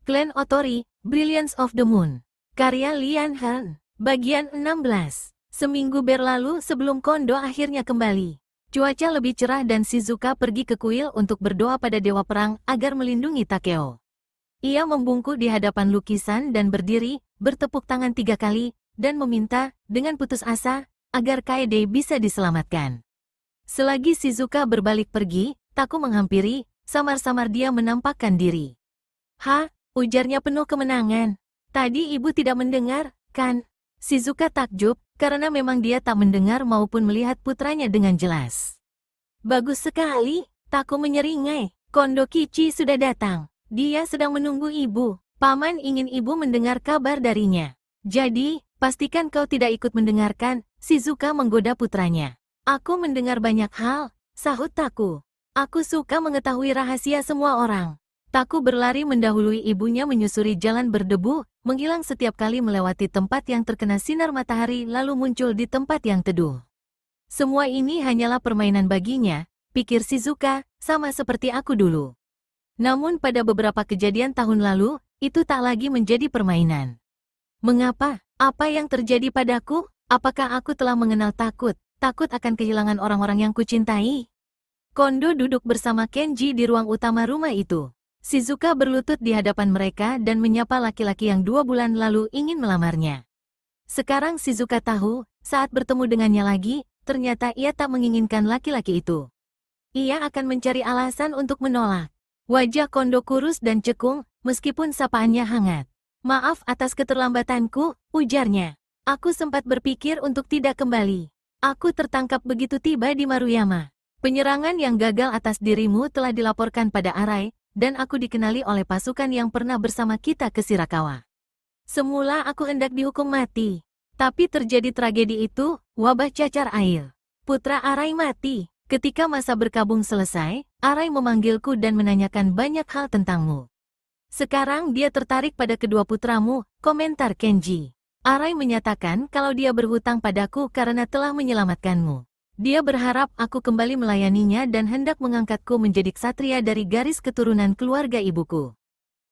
Clan Otori, Brilliance of the Moon. Karya Lian Han. Bagian 16. Seminggu berlalu sebelum Kondo akhirnya kembali. Cuaca lebih cerah dan Shizuka pergi ke kuil untuk berdoa pada Dewa Perang agar melindungi Takeo. Ia membungkuk di hadapan lukisan dan berdiri, bertepuk tangan 3 kali, dan meminta, dengan putus asa, agar Kaede bisa diselamatkan. Selagi Shizuka berbalik pergi, Taku menghampiri, samar-samar dia menampakkan diri. Ujarnya penuh kemenangan. Tadi ibu tidak mendengar, kan? Shizuka takjub, karena memang dia tak mendengar maupun melihat putranya dengan jelas. Bagus sekali, Taku menyeringai. Kondo Kichi sudah datang. Dia sedang menunggu ibu. Paman ingin ibu mendengar kabar darinya. Jadi, pastikan kau tidak ikut mendengarkan, Shizuka menggoda putranya. Aku mendengar banyak hal, sahut Taku. Aku suka mengetahui rahasia semua orang. Taku berlari mendahului ibunya menyusuri jalan berdebu, menghilang setiap kali melewati tempat yang terkena sinar matahari lalu muncul di tempat yang teduh. Semua ini hanyalah permainan baginya, pikir Shizuka, sama seperti aku dulu. Namun pada beberapa kejadian tahun lalu, itu tak lagi menjadi permainan. Mengapa? Apa yang terjadi padaku? Apakah aku telah mengenal takut? Takut akan kehilangan orang-orang yang kucintai? Kondo duduk bersama Kenji di ruang utama rumah itu. Shizuka berlutut di hadapan mereka dan menyapa laki-laki yang 2 bulan lalu ingin melamarnya. Sekarang Shizuka tahu, saat bertemu dengannya lagi, ternyata ia tak menginginkan laki-laki itu. Ia akan mencari alasan untuk menolak. Wajah Kondo kurus dan cekung, meskipun sapaannya hangat. Maaf atas keterlambatanku, ujarnya. Aku sempat berpikir untuk tidak kembali. Aku tertangkap begitu tiba di Maruyama. Penyerangan yang gagal atas dirimu telah dilaporkan pada Arai, dan aku dikenali oleh pasukan yang pernah bersama kita ke Shirakawa. Semula aku hendak dihukum mati. Tapi terjadi tragedi itu, wabah cacar air. Putra Arai mati. Ketika masa berkabung selesai, Arai memanggilku dan menanyakan banyak hal tentangmu. Sekarang dia tertarik pada kedua putramu, komentar Kenji. Arai menyatakan kalau dia berhutang padaku karena telah menyelamatkanmu. Dia berharap aku kembali melayaninya dan hendak mengangkatku menjadi ksatria dari garis keturunan keluarga ibuku.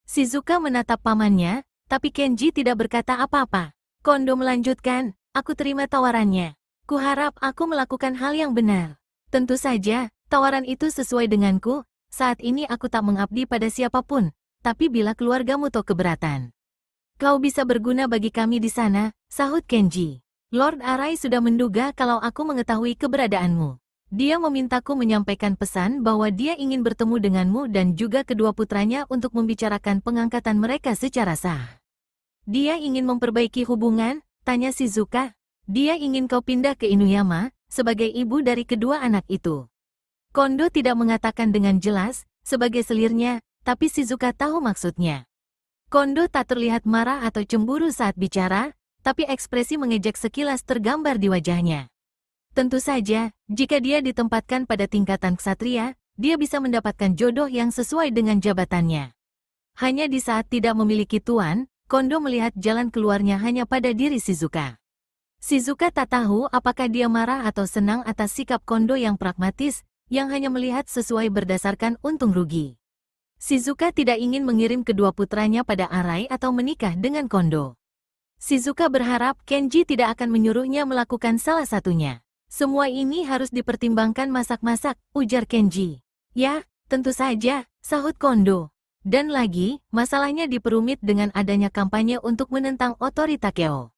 Shizuka menatap pamannya, tapi Kenji tidak berkata apa-apa. Kondo melanjutkan, aku terima tawarannya. Kuharap aku melakukan hal yang benar. Tentu saja, tawaran itu sesuai denganku, saat ini aku tak mengabdi pada siapapun, tapi bila keluargamu toh keberatan. Kau bisa berguna bagi kami di sana, sahut Kenji. Lord Arai sudah menduga kalau aku mengetahui keberadaanmu. Dia memintaku menyampaikan pesan bahwa dia ingin bertemu denganmu dan juga kedua putranya untuk membicarakan pengangkatan mereka secara sah. Dia ingin memperbaiki hubungan, tanya Shizuka. Dia ingin kau pindah ke Inuyama, sebagai ibu dari kedua anak itu. Kondo tidak mengatakan dengan jelas, sebagai selirnya, tapi Shizuka tahu maksudnya. Kondo tak terlihat marah atau cemburu saat bicara, tapi ekspresi mengejek sekilas tergambar di wajahnya. Tentu saja, jika dia ditempatkan pada tingkatan ksatria, dia bisa mendapatkan jodoh yang sesuai dengan jabatannya. Hanya di saat tidak memiliki tuan, Kondo melihat jalan keluarnya hanya pada diri Shizuka. Shizuka tak tahu apakah dia marah atau senang atas sikap Kondo yang pragmatis, yang hanya melihat sesuai berdasarkan untung rugi. Shizuka tidak ingin mengirim kedua putranya pada Arai atau menikah dengan Kondo. Shizuka berharap Kenji tidak akan menyuruhnya melakukan salah satunya. Semua ini harus dipertimbangkan masak-masak, ujar Kenji. Ya, tentu saja, sahut Kondo. Dan lagi, masalahnya diperumit dengan adanya kampanye untuk menentang Otori Takeo.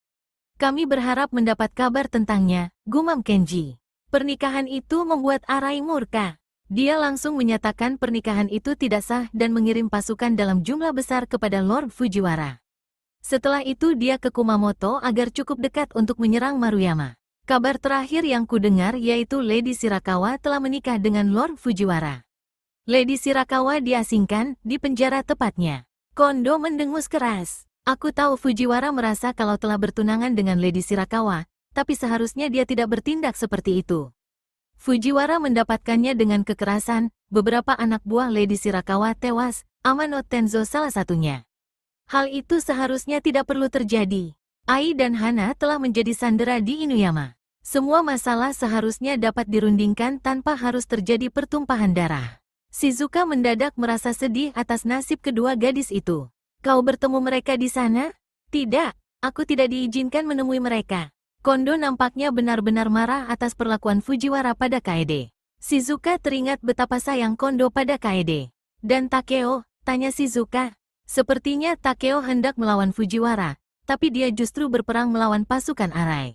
Kami berharap mendapat kabar tentangnya, gumam Kenji. Pernikahan itu membuat Arai murka. Dia langsung menyatakan pernikahan itu tidak sah dan mengirim pasukan dalam jumlah besar kepada Lord Fujiwara. Setelah itu dia ke Kumamoto agar cukup dekat untuk menyerang Maruyama. Kabar terakhir yang kudengar yaitu Lady Shirakawa telah menikah dengan Lord Fujiwara. Lady Shirakawa diasingkan, di penjara tepatnya. Kondo mendengus keras. Aku tahu Fujiwara merasa kalau telah bertunangan dengan Lady Shirakawa, tapi seharusnya dia tidak bertindak seperti itu. Fujiwara mendapatkannya dengan kekerasan, beberapa anak buah Lady Shirakawa tewas, Amano Tenzo salah satunya. Hal itu seharusnya tidak perlu terjadi. Ai dan Hana telah menjadi sandera di Inuyama. Semua masalah seharusnya dapat dirundingkan tanpa harus terjadi pertumpahan darah. Shizuka mendadak merasa sedih atas nasib kedua gadis itu. Kau bertemu mereka di sana? Tidak, aku tidak diizinkan menemui mereka. Kondo nampaknya benar-benar marah atas perlakuan Fujiwara pada Kaede. Shizuka teringat betapa sayang Kondo pada Kaede. Dan Takeo, tanya Shizuka. Sepertinya Takeo hendak melawan Fujiwara, tapi dia justru berperang melawan pasukan Arai.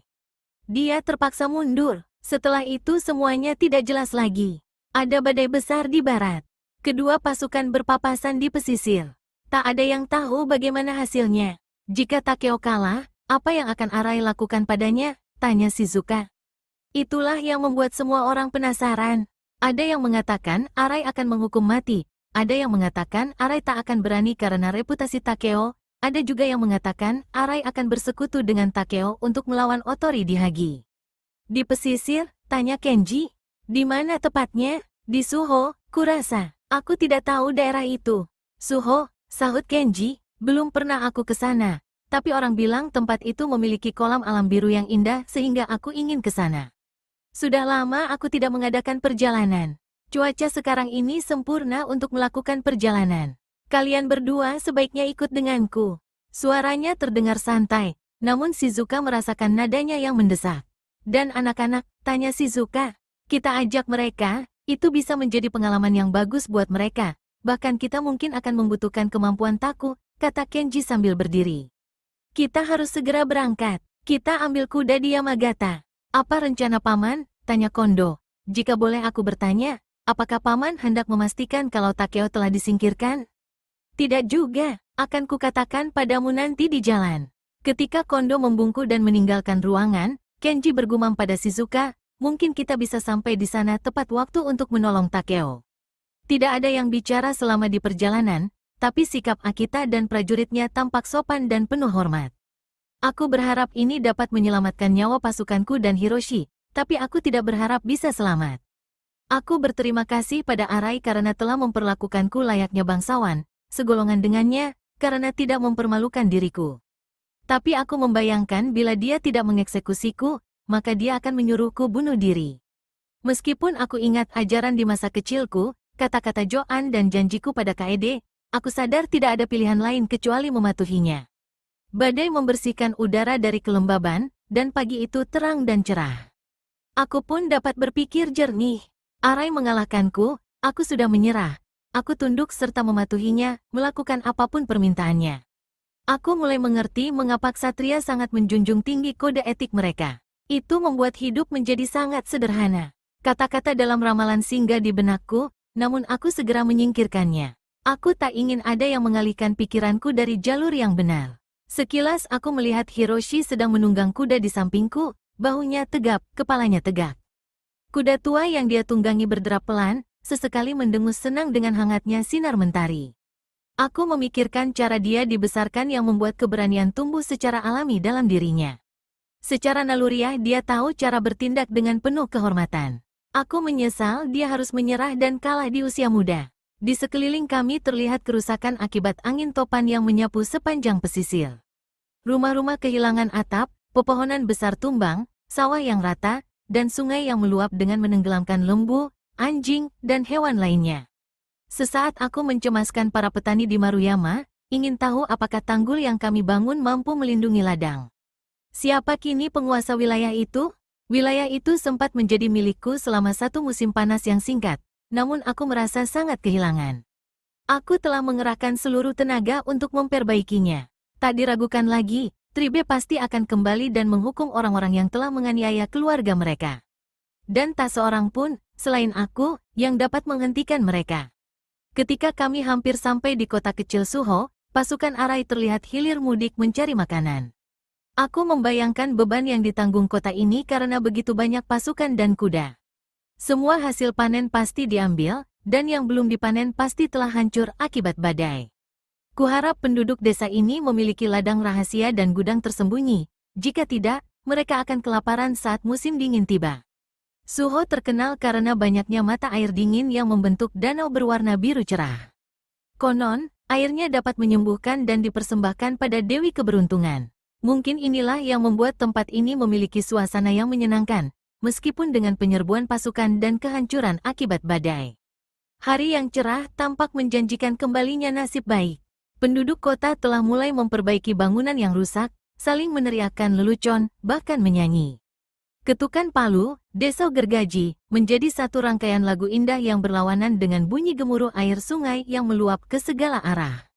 Dia terpaksa mundur. Setelah itu semuanya tidak jelas lagi. Ada badai besar di barat. Kedua pasukan berpapasan di pesisir. Tak ada yang tahu bagaimana hasilnya. Jika Takeo kalah, apa yang akan Arai lakukan padanya? Tanya Shizuka. Itulah yang membuat semua orang penasaran. Ada yang mengatakan Arai akan menghukum mati. Ada yang mengatakan Arai tak akan berani karena reputasi Takeo. Ada juga yang mengatakan Arai akan bersekutu dengan Takeo untuk melawan Otori di Hagi. Di pesisir, tanya Kenji. Di mana tepatnya? Di Suho, kurasa. Aku tidak tahu daerah itu. Suho, sahut Kenji, belum pernah aku ke sana. Tapi orang bilang tempat itu memiliki kolam alam biru yang indah sehingga aku ingin ke sana. Sudah lama aku tidak mengadakan perjalanan. Cuaca sekarang ini sempurna untuk melakukan perjalanan. Kalian berdua sebaiknya ikut denganku. Suaranya terdengar santai, namun Shizuka merasakan nadanya yang mendesak. Dan anak-anak, tanya Shizuka, kita ajak mereka, itu bisa menjadi pengalaman yang bagus buat mereka. Bahkan kita mungkin akan membutuhkan kemampuan Taku, kata Kenji sambil berdiri. Kita harus segera berangkat. Kita ambil kuda di Yamagata. Apa rencana Paman? Tanya Kondo. Jika boleh aku bertanya, apakah Paman hendak memastikan kalau Takeo telah disingkirkan? Tidak juga, akan kukatakan padamu nanti di jalan. Ketika Kondo membungkuk dan meninggalkan ruangan, Kenji bergumam pada Shizuka, mungkin kita bisa sampai di sana tepat waktu untuk menolong Takeo. Tidak ada yang bicara selama di perjalanan, tapi sikap Akita dan prajuritnya tampak sopan dan penuh hormat. Aku berharap ini dapat menyelamatkan nyawa pasukanku dan Hiroshi, tapi aku tidak berharap bisa selamat. Aku berterima kasih pada Arai karena telah memperlakukanku layaknya bangsawan, segolongan dengannya, karena tidak mempermalukan diriku. Tapi aku membayangkan bila dia tidak mengeksekusiku, maka dia akan menyuruhku bunuh diri. Meskipun aku ingat ajaran di masa kecilku, kata-kata Joan dan janjiku pada Kaede, aku sadar tidak ada pilihan lain kecuali mematuhinya. Badai membersihkan udara dari kelembaban, dan pagi itu terang dan cerah. Aku pun dapat berpikir jernih. Arai mengalahkanku, aku sudah menyerah. Aku tunduk serta mematuhinya, melakukan apapun permintaannya. Aku mulai mengerti mengapa ksatria sangat menjunjung tinggi kode etik mereka. Itu membuat hidup menjadi sangat sederhana. Kata-kata dalam ramalan singgah di benakku, namun aku segera menyingkirkannya. Aku tak ingin ada yang mengalihkan pikiranku dari jalur yang benar. Sekilas aku melihat Hiroshi sedang menunggang kuda di sampingku, bahunya tegap, kepalanya tegak. Kuda tua yang dia tunggangi berderap pelan, sesekali mendengus senang dengan hangatnya sinar mentari. Aku memikirkan cara dia dibesarkan yang membuat keberanian tumbuh secara alami dalam dirinya. Secara naluriah dia tahu cara bertindak dengan penuh kehormatan. Aku menyesal dia harus menyerah dan kalah di usia muda. Di sekeliling kami terlihat kerusakan akibat angin topan yang menyapu sepanjang pesisir. Rumah-rumah kehilangan atap, pepohonan besar tumbang, sawah yang rata, dan sungai yang meluap dengan menenggelamkan lembu, anjing, dan hewan lainnya. Sesaat aku mencemaskan para petani di Maruyama, ingin tahu apakah tanggul yang kami bangun mampu melindungi ladang. Siapa kini penguasa wilayah itu? Wilayah itu sempat menjadi milikku selama satu musim panas yang singkat, namun aku merasa sangat kehilangan. Aku telah mengerahkan seluruh tenaga untuk memperbaikinya. Tak diragukan lagi, Tribe pasti akan kembali dan menghukum orang-orang yang telah menganiaya keluarga mereka. Dan tak seorang pun, selain aku, yang dapat menghentikan mereka. Ketika kami hampir sampai di kota kecil Suho, pasukan Arai terlihat hilir mudik mencari makanan. Aku membayangkan beban yang ditanggung kota ini karena begitu banyak pasukan dan kuda. Semua hasil panen pasti diambil, dan yang belum dipanen pasti telah hancur akibat badai. Kuharap penduduk desa ini memiliki ladang rahasia dan gudang tersembunyi. Jika tidak, mereka akan kelaparan saat musim dingin tiba. Suho terkenal karena banyaknya mata air dingin yang membentuk danau berwarna biru cerah. Konon, airnya dapat menyembuhkan dan dipersembahkan pada Dewi Keberuntungan. Mungkin inilah yang membuat tempat ini memiliki suasana yang menyenangkan, meskipun dengan penyerbuan pasukan dan kehancuran akibat badai. Hari yang cerah tampak menjanjikan kembalinya nasib baik. Penduduk kota telah mulai memperbaiki bangunan yang rusak, saling meneriakkan lelucon, bahkan menyanyi. Ketukan palu, deso gergaji, menjadi satu rangkaian lagu indah yang berlawanan dengan bunyi gemuruh air sungai yang meluap ke segala arah.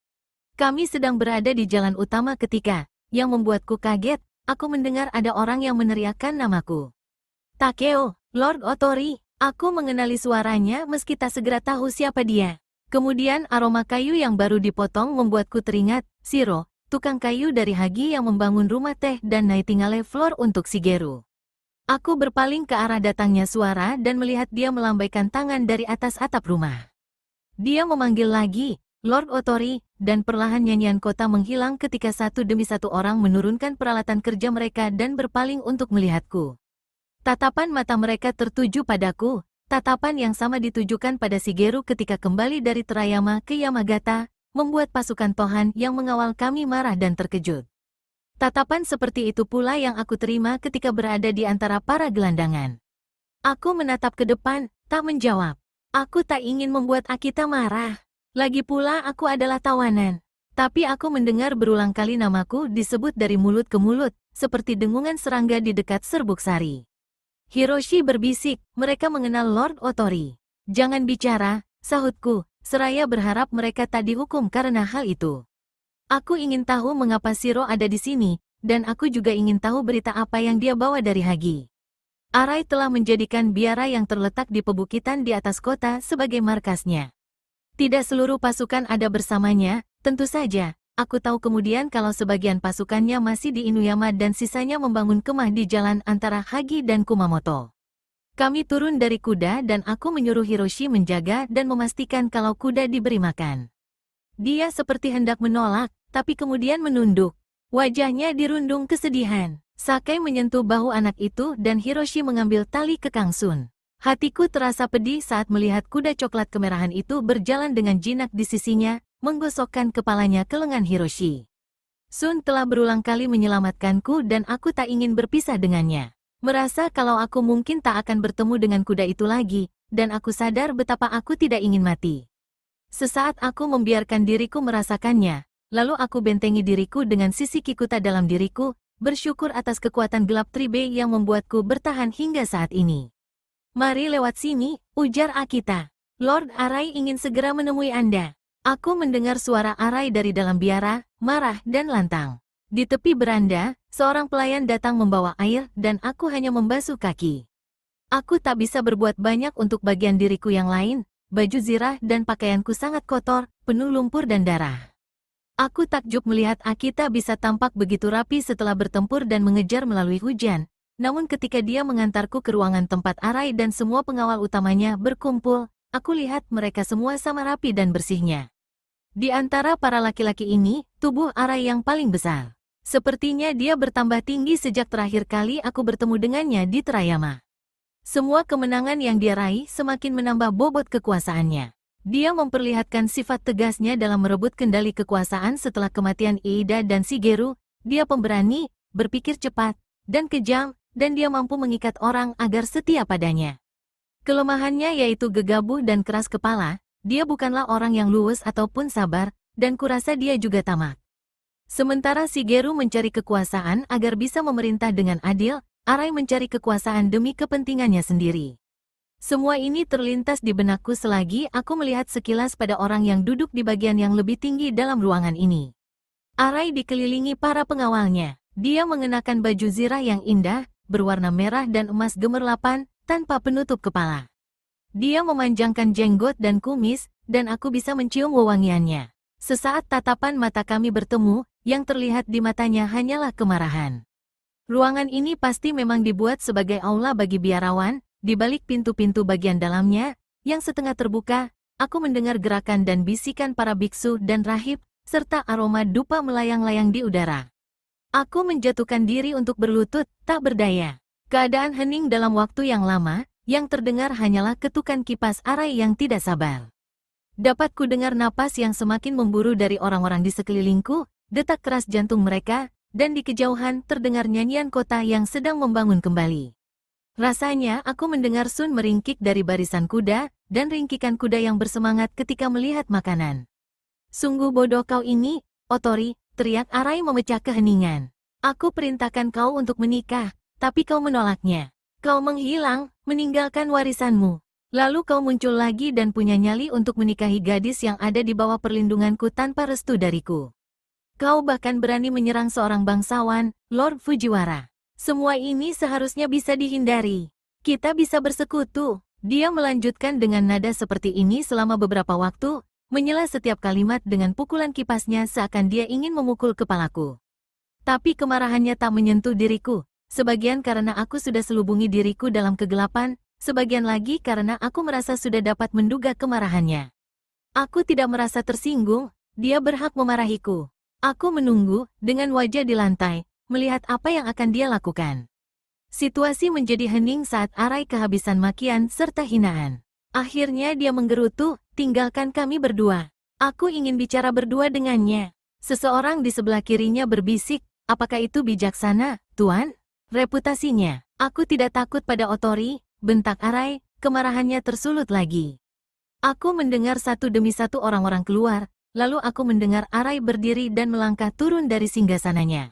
Kami sedang berada di jalan utama ketika, yang membuatku kaget, aku mendengar ada orang yang meneriakkan namaku. Takeo, Lord Otori, aku mengenali suaranya meski tak segera tahu siapa dia. Kemudian aroma kayu yang baru dipotong membuatku teringat, Shiro, tukang kayu dari Hagi yang membangun rumah teh dan Nightingale Floor untuk Shigeru. Aku berpaling ke arah datangnya suara dan melihat dia melambaikan tangan dari atas atap rumah. Dia memanggil lagi, Lord Otori, dan perlahan nyanyian kota menghilang ketika satu demi satu orang menurunkan peralatan kerja mereka dan berpaling untuk melihatku. Tatapan mata mereka tertuju padaku. Tatapan yang sama ditujukan pada Shigeru ketika kembali dari Terayama ke Yamagata, membuat pasukan Tohan yang mengawal kami marah dan terkejut. Tatapan seperti itu pula yang aku terima ketika berada di antara para gelandangan. Aku menatap ke depan, tak menjawab. Aku tak ingin membuat Akita marah. Lagi pula aku adalah tawanan. Tapi aku mendengar berulang kali namaku disebut dari mulut ke mulut, seperti dengungan serangga di dekat serbuk sari. Hiroshi berbisik, mereka mengenal Lord Otori. Jangan bicara, sahutku, seraya berharap mereka tak dihukum karena hal itu. Aku ingin tahu mengapa Shiro ada di sini, dan aku juga ingin tahu berita apa yang dia bawa dari Hagi. Arai telah menjadikan biara yang terletak di pebukitan di atas kota sebagai markasnya. Tidak seluruh pasukan ada bersamanya, tentu saja. Aku tahu kemudian kalau sebagian pasukannya masih di Inuyama dan sisanya membangun kemah di jalan antara Hagi dan Kumamoto. Kami turun dari kuda dan aku menyuruh Hiroshi menjaga dan memastikan kalau kuda diberi makan. Dia seperti hendak menolak, tapi kemudian menunduk. Wajahnya dirundung kesedihan. Sakai menyentuh bahu anak itu dan Hiroshi mengambil tali kekang Sun. Hatiku terasa pedih saat melihat kuda coklat kemerahan itu berjalan dengan jinak di sisinya, menggosokkan kepalanya ke lengan Hiroshi. Sun telah berulang kali menyelamatkanku dan aku tak ingin berpisah dengannya. Merasa kalau aku mungkin tak akan bertemu dengan kuda itu lagi, dan aku sadar betapa aku tidak ingin mati. Sesaat aku membiarkan diriku merasakannya, lalu aku bentengi diriku dengan sisi Kikuta dalam diriku, bersyukur atas kekuatan gelap Tribe yang membuatku bertahan hingga saat ini. Mari lewat sini, ujar Akita. Lord Arai ingin segera menemui Anda. Aku mendengar suara Arai dari dalam biara, marah dan lantang. Di tepi beranda, seorang pelayan datang membawa air dan aku hanya membasuh kaki. Aku tak bisa berbuat banyak untuk bagian diriku yang lain, baju zirah dan pakaianku sangat kotor, penuh lumpur dan darah. Aku takjub melihat Akita bisa tampak begitu rapi setelah bertempur dan mengejar melalui hujan, namun ketika dia mengantarku ke ruangan tempat Arai dan semua pengawal utamanya berkumpul, aku lihat mereka semua sama rapi dan bersihnya. Di antara para laki-laki ini, tubuh Arai yang paling besar. Sepertinya dia bertambah tinggi sejak terakhir kali aku bertemu dengannya di Terayama. Semua kemenangan yang dia raih semakin menambah bobot kekuasaannya. Dia memperlihatkan sifat tegasnya dalam merebut kendali kekuasaan setelah kematian Iida dan Shigeru. Dia pemberani, berpikir cepat, dan kejam, dan dia mampu mengikat orang agar setia padanya. Kelemahannya yaitu gegabah dan keras kepala. Dia bukanlah orang yang luwes ataupun sabar, dan kurasa dia juga tamak. Sementara Shigeru mencari kekuasaan agar bisa memerintah dengan adil, Arai mencari kekuasaan demi kepentingannya sendiri. Semua ini terlintas di benakku selagi aku melihat sekilas pada orang yang duduk di bagian yang lebih tinggi dalam ruangan ini. Arai dikelilingi para pengawalnya. Dia mengenakan baju zirah yang indah, berwarna merah dan emas gemerlapan, tanpa penutup kepala. Dia memanjangkan jenggot dan kumis, dan aku bisa mencium wewangiannya. Sesaat tatapan mata kami bertemu, yang terlihat di matanya hanyalah kemarahan. Ruangan ini pasti memang dibuat sebagai aula bagi biarawan, di balik pintu-pintu bagian dalamnya, yang setengah terbuka, aku mendengar gerakan dan bisikan para biksu dan rahib, serta aroma dupa melayang-layang di udara. Aku menjatuhkan diri untuk berlutut, tak berdaya. Keadaan hening dalam waktu yang lama, yang terdengar hanyalah ketukan kipas Arai yang tidak sabar. Dapat ku dengar napas yang semakin memburu dari orang-orang di sekelilingku, detak keras jantung mereka, dan di kejauhan terdengar nyanyian kota yang sedang membangun kembali. Rasanya aku mendengar Sun meringkik dari barisan kuda, dan ringkikan kuda yang bersemangat ketika melihat makanan. Sungguh bodoh kau ini, Otori, teriak Arai memecah keheningan. Aku perintahkan kau untuk menikah, tapi kau menolaknya. Kau menghilang, meninggalkan warisanmu. Lalu kau muncul lagi dan punya nyali untuk menikahi gadis yang ada di bawah perlindunganku tanpa restu dariku. Kau bahkan berani menyerang seorang bangsawan, Lord Fujiwara. Semua ini seharusnya bisa dihindari. Kita bisa bersekutu. Dia melanjutkan dengan nada seperti ini selama beberapa waktu, menyela setiap kalimat dengan pukulan kipasnya seakan dia ingin memukul kepalaku. Tapi kemarahannya tak menyentuh diriku, sebagian karena aku sudah selubungi diriku dalam kegelapan, sebagian lagi karena aku merasa sudah dapat menduga kemarahannya. Aku tidak merasa tersinggung, dia berhak memarahiku. Aku menunggu, dengan wajah di lantai, melihat apa yang akan dia lakukan. Situasi menjadi hening saat Arai kehabisan makian serta hinaan. Akhirnya dia menggerutu, tinggalkan kami berdua. Aku ingin bicara berdua dengannya. Seseorang di sebelah kirinya berbisik, apakah itu bijaksana, Tuan? Reputasinya, aku tidak takut pada Otori, bentak Arai, kemarahannya tersulut lagi. Aku mendengar satu demi satu orang-orang keluar, lalu aku mendengar Arai berdiri dan melangkah turun dari singgasananya.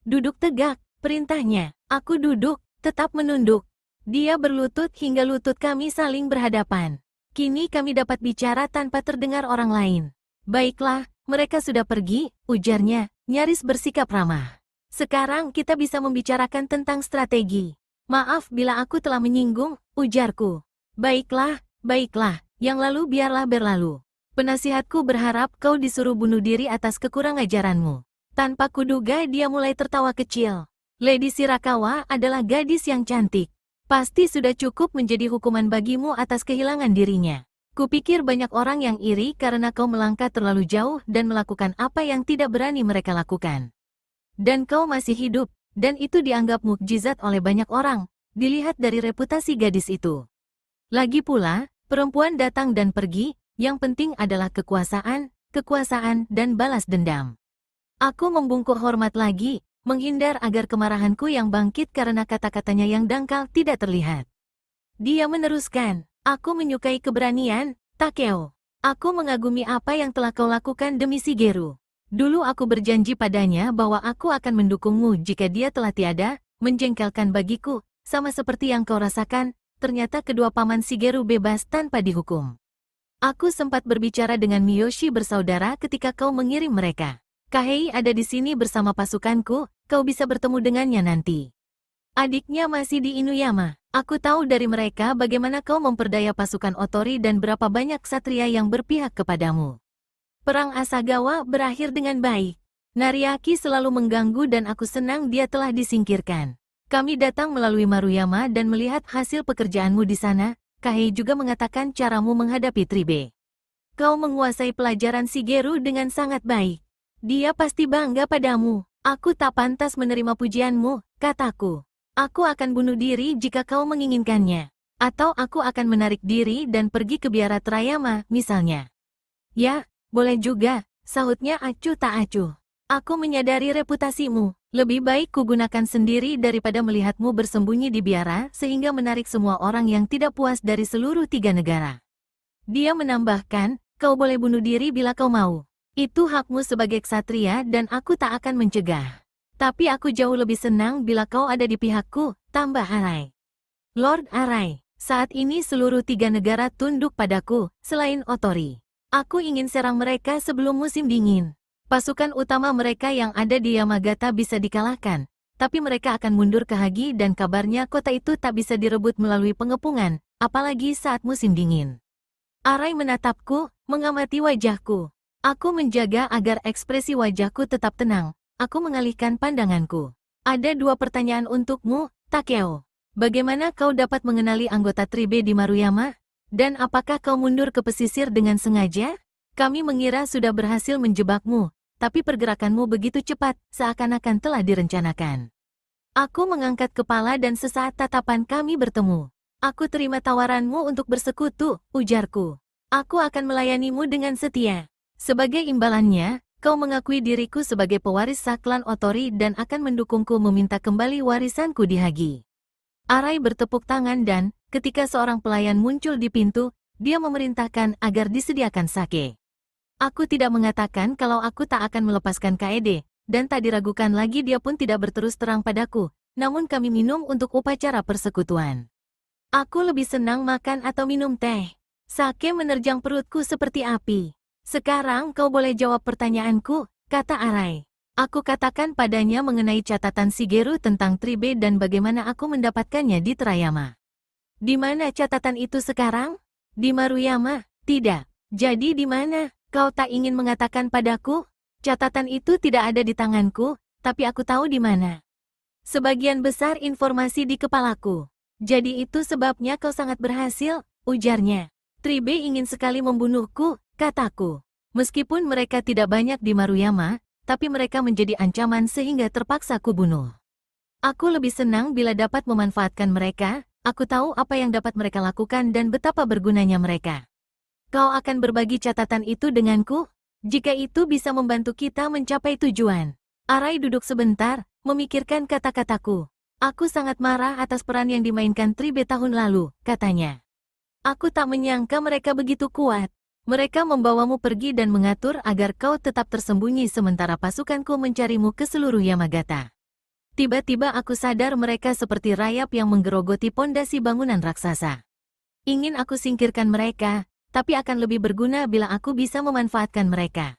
Duduk tegak, perintahnya. Aku duduk, tetap menunduk. Dia berlutut hingga lutut kami saling berhadapan. Kini kami dapat bicara tanpa terdengar orang lain. Baiklah, mereka sudah pergi, ujarnya, nyaris bersikap ramah. Sekarang kita bisa membicarakan tentang strategi. Maaf bila aku telah menyinggung, ujarku. Baiklah, baiklah, yang lalu biarlah berlalu. Penasihatku berharap kau disuruh bunuh diri atas kekurangajaranmu. Tanpa kuduga dia mulai tertawa kecil. Lady Shirakawa adalah gadis yang cantik. Pasti sudah cukup menjadi hukuman bagimu atas kehilangan dirinya. Kupikir banyak orang yang iri karena kau melangkah terlalu jauh dan melakukan apa yang tidak berani mereka lakukan. Dan kau masih hidup, dan itu dianggap mukjizat oleh banyak orang, dilihat dari reputasi gadis itu. Lagi pula, perempuan datang dan pergi, yang penting adalah kekuasaan, dan balas dendam. Aku membungkuk hormat lagi, menghindar agar kemarahanku yang bangkit karena kata-katanya yang dangkal tidak terlihat. Dia meneruskan, aku menyukai keberanian, Takeo. Aku mengagumi apa yang telah kau lakukan demi Shigeru. Dulu aku berjanji padanya bahwa aku akan mendukungmu jika dia telah tiada, menjengkelkan bagiku, sama seperti yang kau rasakan, ternyata kedua paman Shigeru bebas tanpa dihukum. Aku sempat berbicara dengan Miyoshi bersaudara ketika kau mengirim mereka. Kahei ada di sini bersama pasukanku, kau bisa bertemu dengannya nanti. Adiknya masih di Inuyama. Aku tahu dari mereka bagaimana kau memperdaya pasukan Otori dan berapa banyak ksatria yang berpihak kepadamu. Perang Asagawa berakhir dengan baik. Nariaki selalu mengganggu dan aku senang dia telah disingkirkan. Kami datang melalui Maruyama dan melihat hasil pekerjaanmu di sana. Kahei juga mengatakan caramu menghadapi Tribe. Kau menguasai pelajaran Shigeru dengan sangat baik. Dia pasti bangga padamu. Aku tak pantas menerima pujianmu, kataku. Aku akan bunuh diri jika kau menginginkannya. Atau aku akan menarik diri dan pergi ke biara Terayama, misalnya. Ya, boleh juga, sahutnya acuh tak acuh. Aku menyadari reputasimu. Lebih baik kugunakan sendiri daripada melihatmu bersembunyi di biara sehingga menarik semua orang yang tidak puas dari seluruh 3 negara. Dia menambahkan, kau boleh bunuh diri bila kau mau. Itu hakmu sebagai ksatria dan aku tak akan mencegah. Tapi aku jauh lebih senang bila kau ada di pihakku, tambah Arai. Lord Arai, saat ini seluruh 3 negara tunduk padaku, selain Otori. Aku ingin serang mereka sebelum musim dingin. Pasukan utama mereka yang ada di Yamagata bisa dikalahkan, tapi mereka akan mundur ke Hagi dan kabarnya kota itu tak bisa direbut melalui pengepungan, apalagi saat musim dingin. Arai menatapku, mengamati wajahku. Aku menjaga agar ekspresi wajahku tetap tenang. Aku mengalihkan pandanganku. Ada 2 pertanyaan untukmu, Takeo. Bagaimana kau dapat mengenali anggota Tribe di Maruyama? Dan apakah kau mundur ke pesisir dengan sengaja? Kami mengira sudah berhasil menjebakmu, tapi pergerakanmu begitu cepat, seakan-akan telah direncanakan. Aku mengangkat kepala dan sesaat tatapan kami bertemu. Aku terima tawaranmu untuk bersekutu, ujarku. Aku akan melayanimu dengan setia. Sebagai imbalannya, kau mengakui diriku sebagai pewaris sah klan Otori dan akan mendukungku meminta kembali warisanku di Hagi. Arai bertepuk tangan dan, ketika seorang pelayan muncul di pintu, dia memerintahkan agar disediakan sake. Aku tidak mengatakan kalau aku tak akan melepaskan Kaede, dan tak diragukan lagi dia pun tidak berterus terang padaku, namun kami minum untuk upacara persekutuan. Aku lebih senang makan atau minum teh. Sake menerjang perutku seperti api. Sekarang kau boleh jawab pertanyaanku, kata Arai. Aku katakan padanya mengenai catatan Shigeru tentang Tribe dan bagaimana aku mendapatkannya di Terayama. Di mana catatan itu sekarang? Di Maruyama? Tidak. Jadi di mana? Kau tak ingin mengatakan padaku? Catatan itu tidak ada di tanganku, tapi aku tahu di mana. Sebagian besar informasi di kepalaku. Jadi itu sebabnya kau sangat berhasil, ujarnya. Tribe ingin sekali membunuhku, kataku. Meskipun mereka tidak banyak di Maruyama, tapi mereka menjadi ancaman sehingga terpaksa kubunuh. Aku lebih senang bila dapat memanfaatkan mereka, aku tahu apa yang dapat mereka lakukan dan betapa bergunanya mereka. Kau akan berbagi catatan itu denganku? Jika itu bisa membantu kita mencapai tujuan. Arai duduk sebentar, memikirkan kata-kataku. Aku sangat marah atas peran yang dimainkan Tribe tahun lalu, katanya. Aku tak menyangka mereka begitu kuat. Mereka membawamu pergi dan mengatur agar kau tetap tersembunyi sementara pasukanku mencarimu ke seluruh Yamagata. Tiba-tiba aku sadar mereka seperti rayap yang menggerogoti pondasi bangunan raksasa. Ingin aku singkirkan mereka, tapi akan lebih berguna bila aku bisa memanfaatkan mereka.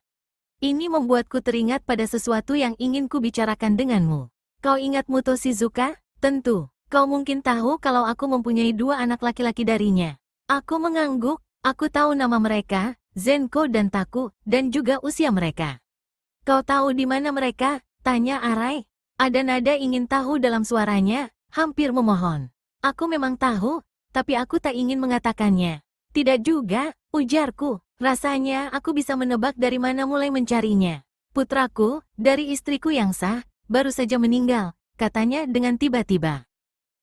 Ini membuatku teringat pada sesuatu yang ingin ku bicarakan denganmu. Kau ingat Muto Shizuka? Tentu. Kau mungkin tahu kalau aku mempunyai 2 anak laki-laki darinya. Aku mengangguk, aku tahu nama mereka, Zenko dan Taku, dan juga usia mereka. Kau tahu di mana mereka? Tanya Arai. Ada nada ingin tahu dalam suaranya, hampir memohon. Aku memang tahu, tapi aku tak ingin mengatakannya. Tidak juga, ujarku. Rasanya aku bisa menebak dari mana mulai mencarinya. Putraku, dari istriku yang sah, baru saja meninggal, katanya dengan tiba-tiba.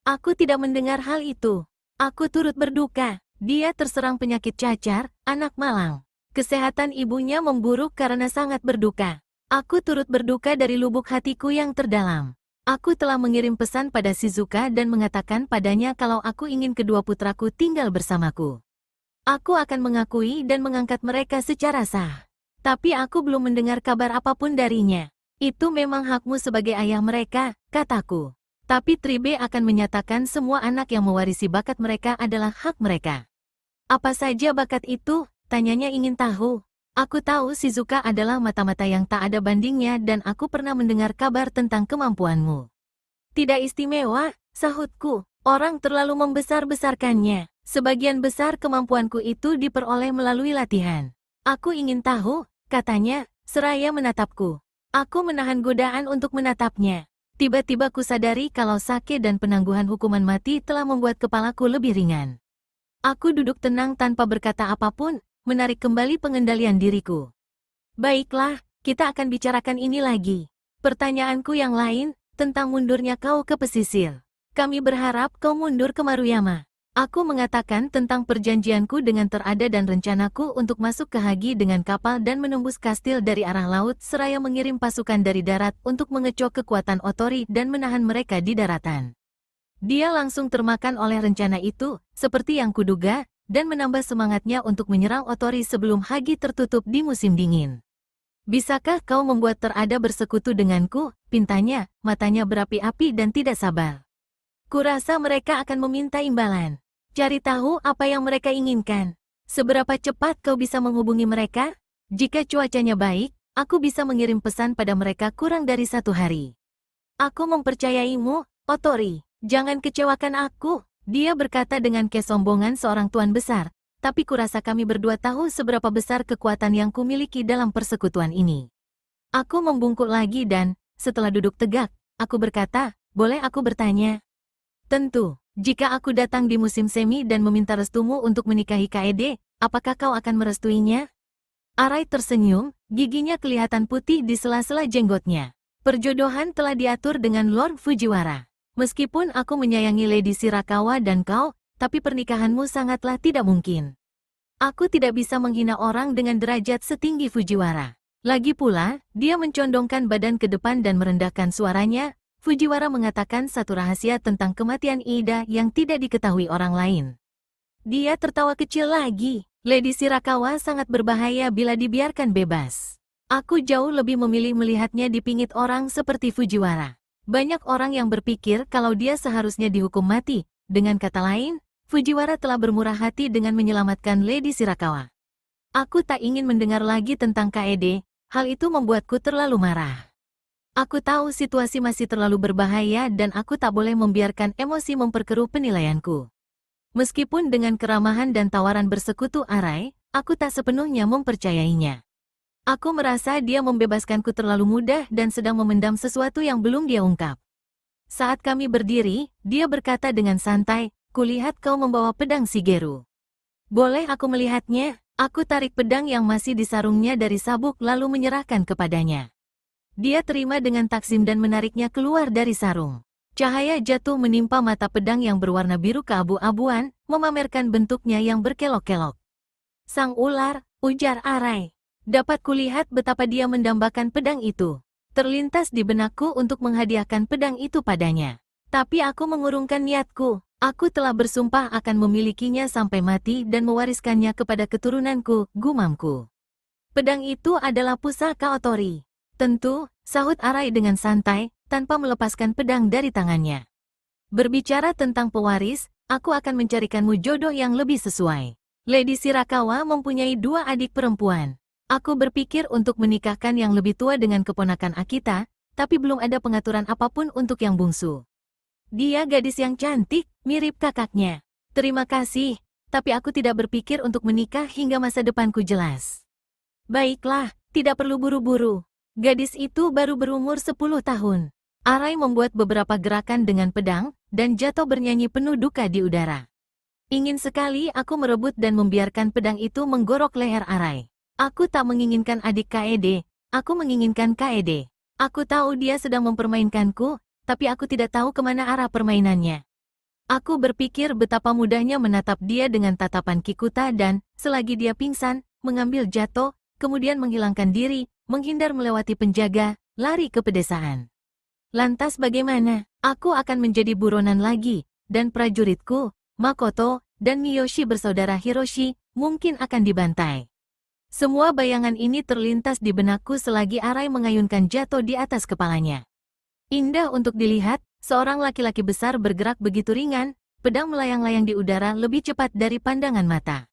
Aku tidak mendengar hal itu. Aku turut berduka. Dia terserang penyakit cacar, anak malang. Kesehatan ibunya memburuk karena sangat berduka. Aku turut berduka dari lubuk hatiku yang terdalam. Aku telah mengirim pesan pada Shizuka dan mengatakan padanya kalau aku ingin kedua putraku tinggal bersamaku. Aku akan mengakui dan mengangkat mereka secara sah. Tapi aku belum mendengar kabar apapun darinya. Itu memang hakmu sebagai ayah mereka, kataku. Tapi Tribe akan menyatakan semua anak yang mewarisi bakat mereka adalah hak mereka. Apa saja bakat itu? Tanyanya ingin tahu. Aku tahu Shizuka adalah mata-mata yang tak ada bandingnya dan aku pernah mendengar kabar tentang kemampuanmu. Tidak istimewa, sahutku. Orang terlalu membesar-besarkannya. Sebagian besar kemampuanku itu diperoleh melalui latihan. Aku ingin tahu, katanya, seraya menatapku. Aku menahan godaan untuk menatapnya. Tiba-tiba kusadari kalau sake dan penangguhan hukuman mati telah membuat kepalaku lebih ringan. Aku duduk tenang tanpa berkata apapun, menarik kembali pengendalian diriku. Baiklah, kita akan bicarakan ini lagi. Pertanyaanku yang lain, tentang mundurnya kau ke pesisir. Kami berharap kau mundur ke Maruyama. Aku mengatakan tentang perjanjianku dengan Terada dan rencanaku untuk masuk ke Hagi dengan kapal dan menembus kastil dari arah laut seraya mengirim pasukan dari darat untuk mengecok kekuatan Otori dan menahan mereka di daratan. Dia langsung termakan oleh rencana itu, seperti yang kuduga, dan menambah semangatnya untuk menyerang Otori sebelum Hagi tertutup di musim dingin. Bisakah kau membuat Terada bersekutu denganku? Pintanya, matanya berapi-api dan tidak sabar. Kurasa mereka akan meminta imbalan. Cari tahu apa yang mereka inginkan. Seberapa cepat kau bisa menghubungi mereka? Jika cuacanya baik, aku bisa mengirim pesan pada mereka kurang dari 1 hari. Aku mempercayaimu, Otori. Jangan kecewakan aku, dia berkata dengan kesombongan seorang tuan besar, tapi kurasa kami berdua tahu seberapa besar kekuatan yang kumiliki dalam persekutuan ini. Aku membungkuk lagi dan, setelah duduk tegak, aku berkata, boleh aku bertanya? Tentu, jika aku datang di musim semi dan meminta restumu untuk menikahi Kaede, apakah kau akan merestuinya? Arai tersenyum, giginya kelihatan putih di sela-sela jenggotnya. Perjodohan telah diatur dengan Lord Fujiwara. Meskipun aku menyayangi Lady Shirakawa dan kau, tapi pernikahanmu sangatlah tidak mungkin. Aku tidak bisa menghina orang dengan derajat setinggi Fujiwara. Lagi pula, dia mencondongkan badan ke depan dan merendahkan suaranya. Fujiwara mengatakan satu rahasia tentang kematian Ida yang tidak diketahui orang lain. Dia tertawa kecil lagi. Lady Shirakawa sangat berbahaya bila dibiarkan bebas. Aku jauh lebih memilih melihatnya dipingit orang seperti Fujiwara. Banyak orang yang berpikir kalau dia seharusnya dihukum mati. Dengan kata lain, Fujiwara telah bermurah hati dengan menyelamatkan Lady Shirakawa. Aku tak ingin mendengar lagi tentang KED, hal itu membuatku terlalu marah. Aku tahu situasi masih terlalu berbahaya dan aku tak boleh membiarkan emosi memperkeruh penilaianku. Meskipun dengan keramahan dan tawaran bersekutu Arai, aku tak sepenuhnya mempercayainya. Aku merasa dia membebaskanku terlalu mudah dan sedang memendam sesuatu yang belum dia ungkap. Saat kami berdiri, dia berkata dengan santai, "Kulihat kau membawa pedang Shigeru. Boleh aku melihatnya?" Aku tarik pedang yang masih disarungnya dari sabuk lalu menyerahkan kepadanya. Dia terima dengan takzim dan menariknya keluar dari sarung. Cahaya jatuh menimpa mata pedang yang berwarna biru keabu-abuan, memamerkan bentuknya yang berkelok-kelok. Sang ular, ujar Arai. Dapat kulihat betapa dia mendambakan pedang itu. Terlintas di benakku untuk menghadiahkan pedang itu padanya. Tapi aku mengurungkan niatku. Aku telah bersumpah akan memilikinya sampai mati dan mewariskannya kepada keturunanku, gumamku. Pedang itu adalah pusaka Otori. Tentu, sahut Arai dengan santai, tanpa melepaskan pedang dari tangannya. Berbicara tentang pewaris, aku akan mencarikanmu jodoh yang lebih sesuai. Lady Shirakawa mempunyai 2 adik perempuan. Aku berpikir untuk menikahkan yang lebih tua dengan keponakan Akita, tapi belum ada pengaturan apapun untuk yang bungsu. Dia gadis yang cantik, mirip kakaknya. Terima kasih, tapi aku tidak berpikir untuk menikah hingga masa depanku jelas. Baiklah, tidak perlu buru-buru. Gadis itu baru berumur 10 tahun. Arai membuat beberapa gerakan dengan pedang, dan jatuh bernyanyi penuh duka di udara. Ingin sekali aku merebut dan membiarkan pedang itu menggorok leher Arai. Aku tak menginginkan adik KED, aku menginginkan KED. Aku tahu dia sedang mempermainkanku, tapi aku tidak tahu kemana arah permainannya. Aku berpikir betapa mudahnya menatap dia dengan tatapan Kikuta dan, selagi dia pingsan, mengambil jatuh, kemudian menghilangkan diri, menghindar melewati penjaga, lari ke pedesaan. Lantas bagaimana? Aku akan menjadi buronan lagi, dan prajuritku, Makoto, dan Miyoshi bersaudara Hiroshi, mungkin akan dibantai. Semua bayangan ini terlintas di benakku selagi Arai mengayunkan jatuh di atas kepalanya. Indah untuk dilihat, seorang laki-laki besar bergerak begitu ringan, pedang melayang-layang di udara lebih cepat dari pandangan mata.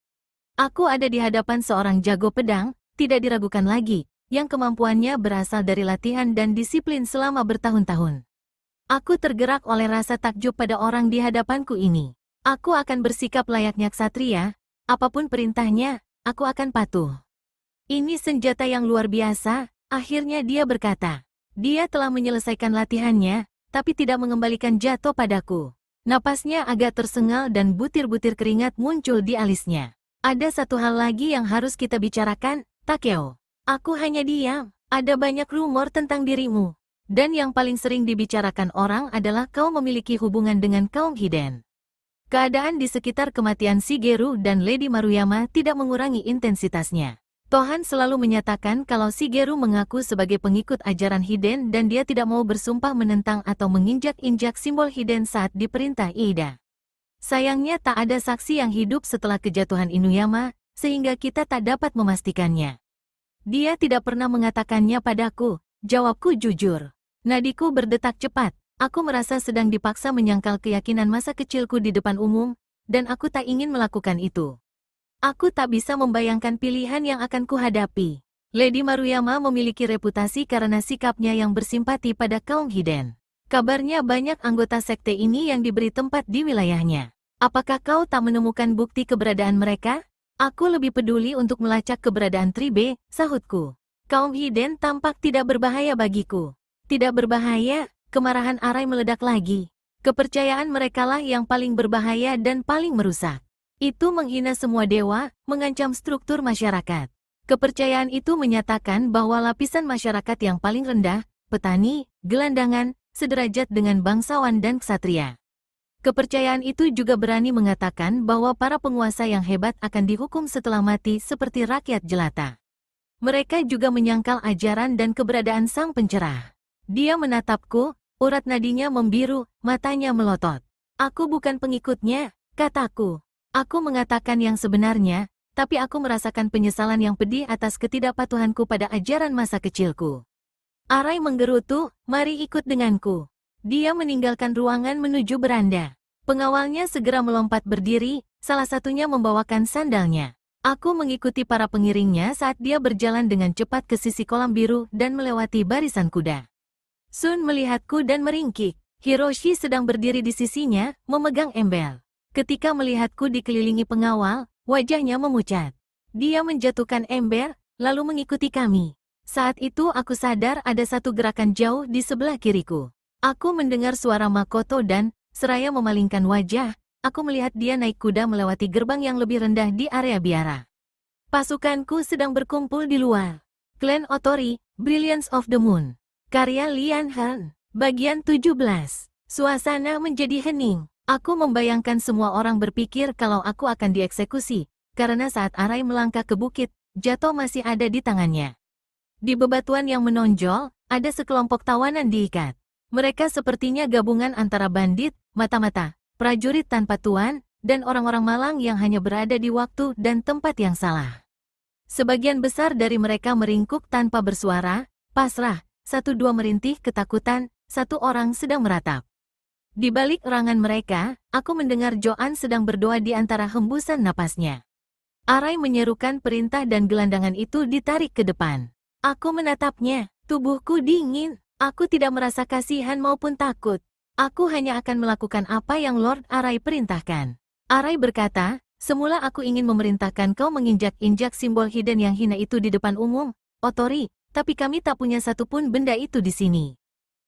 Aku ada di hadapan seorang jago pedang, tidak diragukan lagi, yang kemampuannya berasal dari latihan dan disiplin selama bertahun-tahun. Aku tergerak oleh rasa takjub pada orang di hadapanku ini. Aku akan bersikap layaknya ksatria, apapun perintahnya, aku akan patuh. Ini senjata yang luar biasa, akhirnya dia berkata. Dia telah menyelesaikan latihannya, tapi tidak mengembalikan jatuh padaku. Napasnya agak tersengal dan butir-butir keringat muncul di alisnya. Ada satu hal lagi yang harus kita bicarakan, Takeo. Aku hanya diam, ada banyak rumor tentang dirimu. Dan yang paling sering dibicarakan orang adalah kau memiliki hubungan dengan kaum Hiden. Keadaan di sekitar kematian Shigeru dan Lady Maruyama tidak mengurangi intensitasnya. Tohan selalu menyatakan kalau Shigeru mengaku sebagai pengikut ajaran Hiden dan dia tidak mau bersumpah menentang atau menginjak-injak simbol Hiden saat diperintah Iida. Sayangnya tak ada saksi yang hidup setelah kejatuhan Inuyama, sehingga kita tak dapat memastikannya. Dia tidak pernah mengatakannya padaku, jawabku jujur. Nadiku berdetak cepat, aku merasa sedang dipaksa menyangkal keyakinan masa kecilku di depan umum, dan aku tak ingin melakukan itu. Aku tak bisa membayangkan pilihan yang akan kuhadapi. Lady Maruyama memiliki reputasi karena sikapnya yang bersimpati pada kaum Hiden. Kabarnya banyak anggota sekte ini yang diberi tempat di wilayahnya. Apakah kau tak menemukan bukti keberadaan mereka? Aku lebih peduli untuk melacak keberadaan Tribe, sahutku. Kaum Hiden tampak tidak berbahaya bagiku. Tidak berbahaya, kemarahan Arai meledak lagi. Kepercayaan merekalah yang paling berbahaya dan paling merusak. Itu menghina semua dewa, mengancam struktur masyarakat. Kepercayaan itu menyatakan bahwa lapisan masyarakat yang paling rendah, petani, gelandangan, sederajat dengan bangsawan dan ksatria. Kepercayaan itu juga berani mengatakan bahwa para penguasa yang hebat akan dihukum setelah mati seperti rakyat jelata. Mereka juga menyangkal ajaran dan keberadaan sang pencerah. Dia menatapku, urat nadinya membiru, matanya melotot. Aku bukan pengikutnya, kataku. Aku mengatakan yang sebenarnya, tapi aku merasakan penyesalan yang pedih atas ketidakpatuhanku pada ajaran masa kecilku. Arai menggerutu, mari ikut denganku. Dia meninggalkan ruangan menuju beranda. Pengawalnya segera melompat berdiri, salah satunya membawakan sandalnya. Aku mengikuti para pengiringnya saat dia berjalan dengan cepat ke sisi kolam biru dan melewati barisan kuda. Sun melihatku dan meringkik. Hiroshi sedang berdiri di sisinya, memegang embel. Ketika melihatku dikelilingi pengawal, wajahnya memucat. Dia menjatuhkan ember, lalu mengikuti kami. Saat itu aku sadar ada satu gerakan jauh di sebelah kiriku. Aku mendengar suara Makoto dan, seraya memalingkan wajah, aku melihat dia naik kuda melewati gerbang yang lebih rendah di area biara. Pasukanku sedang berkumpul di luar. Clan Otori, Brilliance of the Moon. Karya Lian Han. Bagian 17. Suasana menjadi hening. Aku membayangkan semua orang berpikir kalau aku akan dieksekusi, karena saat Arai melangkah ke bukit, Jato masih ada di tangannya. Di bebatuan yang menonjol, ada sekelompok tawanan diikat. Mereka sepertinya gabungan antara bandit, mata-mata, prajurit tanpa tuan, dan orang-orang malang yang hanya berada di waktu dan tempat yang salah. Sebagian besar dari mereka meringkuk tanpa bersuara, pasrah, satu-dua merintih ketakutan, satu orang sedang meratap. Di balik erangan mereka, aku mendengar Joan sedang berdoa di antara hembusan napasnya. Arai menyerukan perintah dan gelandangan itu ditarik ke depan. Aku menatapnya, tubuhku dingin, aku tidak merasa kasihan maupun takut. Aku hanya akan melakukan apa yang Lord Arai perintahkan. Arai berkata, semula aku ingin memerintahkan kau menginjak-injak simbol hidden yang hina itu di depan umum, Otori, tapi kami tak punya satupun benda itu di sini.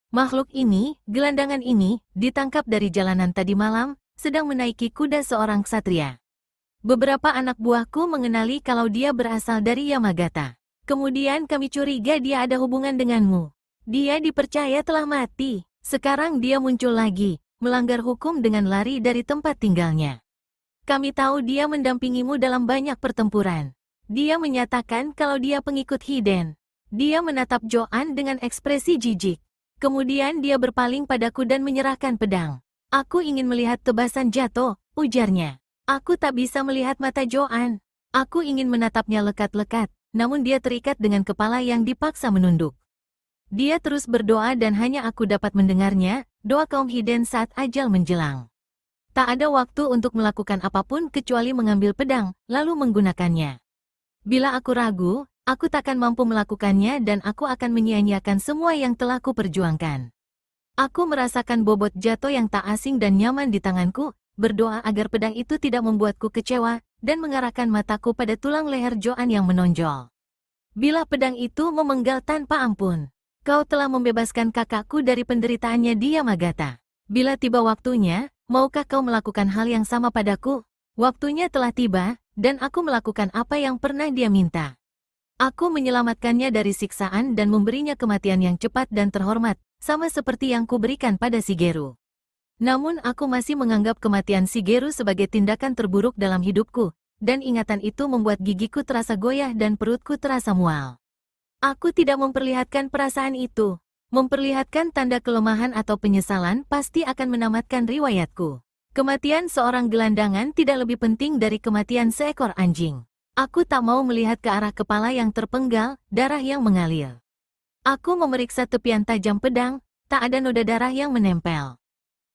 Makhluk ini, gelandangan ini, ditangkap dari jalanan tadi malam, sedang menaiki kuda seorang ksatria. Beberapa anak buahku mengenali kalau dia berasal dari Yamagata. Kemudian kami curiga dia ada hubungan denganmu. Dia dipercaya telah mati. Sekarang dia muncul lagi, melanggar hukum dengan lari dari tempat tinggalnya. Kami tahu dia mendampingimu dalam banyak pertempuran. Dia menyatakan kalau dia pengikut hidden. Dia menatap Joan dengan ekspresi jijik. Kemudian dia berpaling padaku dan menyerahkan pedang. Aku ingin melihat tebasan Jato, ujarnya. Aku tak bisa melihat mata Joan. Aku ingin menatapnya lekat-lekat, namun dia terikat dengan kepala yang dipaksa menunduk. Dia terus berdoa dan hanya aku dapat mendengarnya, doa kaum hidden saat ajal menjelang. Tak ada waktu untuk melakukan apapun kecuali mengambil pedang, lalu menggunakannya. Bila aku ragu, aku takkan mampu melakukannya dan aku akan menyia-nyiakan semua yang telah kuperjuangkan. Aku merasakan bobot Jato yang tak asing dan nyaman di tanganku, berdoa agar pedang itu tidak membuatku kecewa, dan mengarahkan mataku pada tulang leher Joan yang menonjol. Bila pedang itu memenggal tanpa ampun, kau telah membebaskan kakakku dari penderitaannya di Yamagata. Bila tiba waktunya, maukah kau melakukan hal yang sama padaku? Waktunya telah tiba, dan aku melakukan apa yang pernah dia minta. Aku menyelamatkannya dari siksaan dan memberinya kematian yang cepat dan terhormat, sama seperti yang kuberikan pada Shigeru. Namun aku masih menganggap kematian Shigeru sebagai tindakan terburuk dalam hidupku, dan ingatan itu membuat gigiku terasa goyah dan perutku terasa mual. Aku tidak memperlihatkan perasaan itu. Memperlihatkan tanda kelemahan atau penyesalan pasti akan menamatkan riwayatku. Kematian seorang gelandangan tidak lebih penting dari kematian seekor anjing. Aku tak mau melihat ke arah kepala yang terpenggal, darah yang mengalir. Aku memeriksa tepian tajam pedang, tak ada noda darah yang menempel.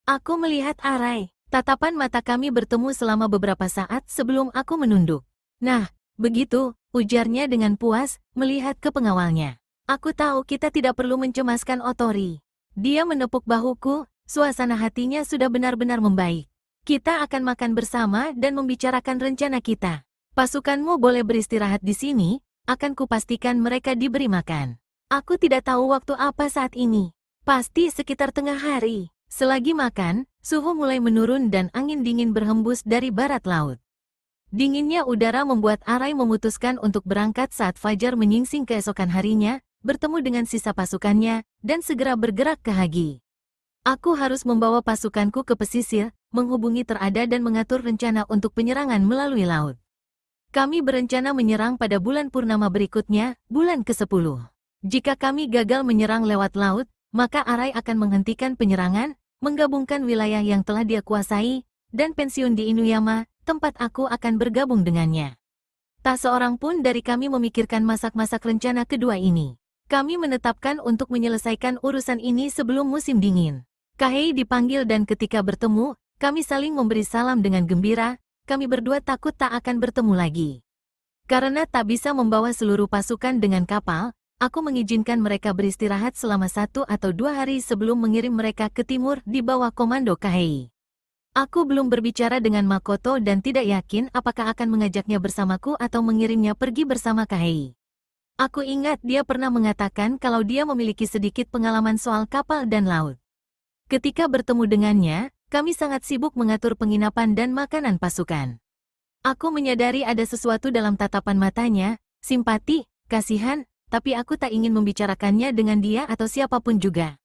Aku melihat Arai. Tatapan mata kami bertemu selama beberapa saat sebelum aku menunduk. Nah, begitu, ujarnya dengan puas, melihat ke pengawalnya. Aku tahu kita tidak perlu mencemaskan Otori. Dia menepuk bahuku, suasana hatinya sudah benar-benar membaik. Kita akan makan bersama dan membicarakan rencana kita. Pasukanmu boleh beristirahat di sini, akan kupastikan mereka diberi makan. Aku tidak tahu waktu apa saat ini. Pasti sekitar tengah hari. Selagi makan, suhu mulai menurun dan angin dingin berhembus dari barat laut. Dinginnya udara membuat Arai memutuskan untuk berangkat saat fajar menyingsing keesokan harinya, bertemu dengan sisa pasukannya, dan segera bergerak ke Hagi. Aku harus membawa pasukanku ke pesisir, menghubungi Terada dan mengatur rencana untuk penyerangan melalui laut. Kami berencana menyerang pada bulan purnama berikutnya, bulan ke-10. Jika kami gagal menyerang lewat laut, maka Arai akan menghentikan penyerangan, menggabungkan wilayah yang telah dia kuasai, dan pensiun di Inuyama, tempat aku akan bergabung dengannya. Tak seorang pun dari kami memikirkan masak-masak rencana kedua ini. Kami menetapkan untuk menyelesaikan urusan ini sebelum musim dingin. Kahei dipanggil dan ketika bertemu, kami saling memberi salam dengan gembira. Kami berdua takut tak akan bertemu lagi. Karena tak bisa membawa seluruh pasukan dengan kapal, aku mengizinkan mereka beristirahat selama 1 atau 2 hari sebelum mengirim mereka ke timur di bawah komando Kahei. Aku belum berbicara dengan Makoto dan tidak yakin apakah akan mengajaknya bersamaku atau mengirimnya pergi bersama Kahei. Aku ingat dia pernah mengatakan kalau dia memiliki sedikit pengalaman soal kapal dan laut. Ketika bertemu dengannya, kami sangat sibuk mengatur penginapan dan makanan pasukan. Aku menyadari ada sesuatu dalam tatapan matanya, simpati, kasihan, tapi aku tak ingin membicarakannya dengan dia atau siapapun juga.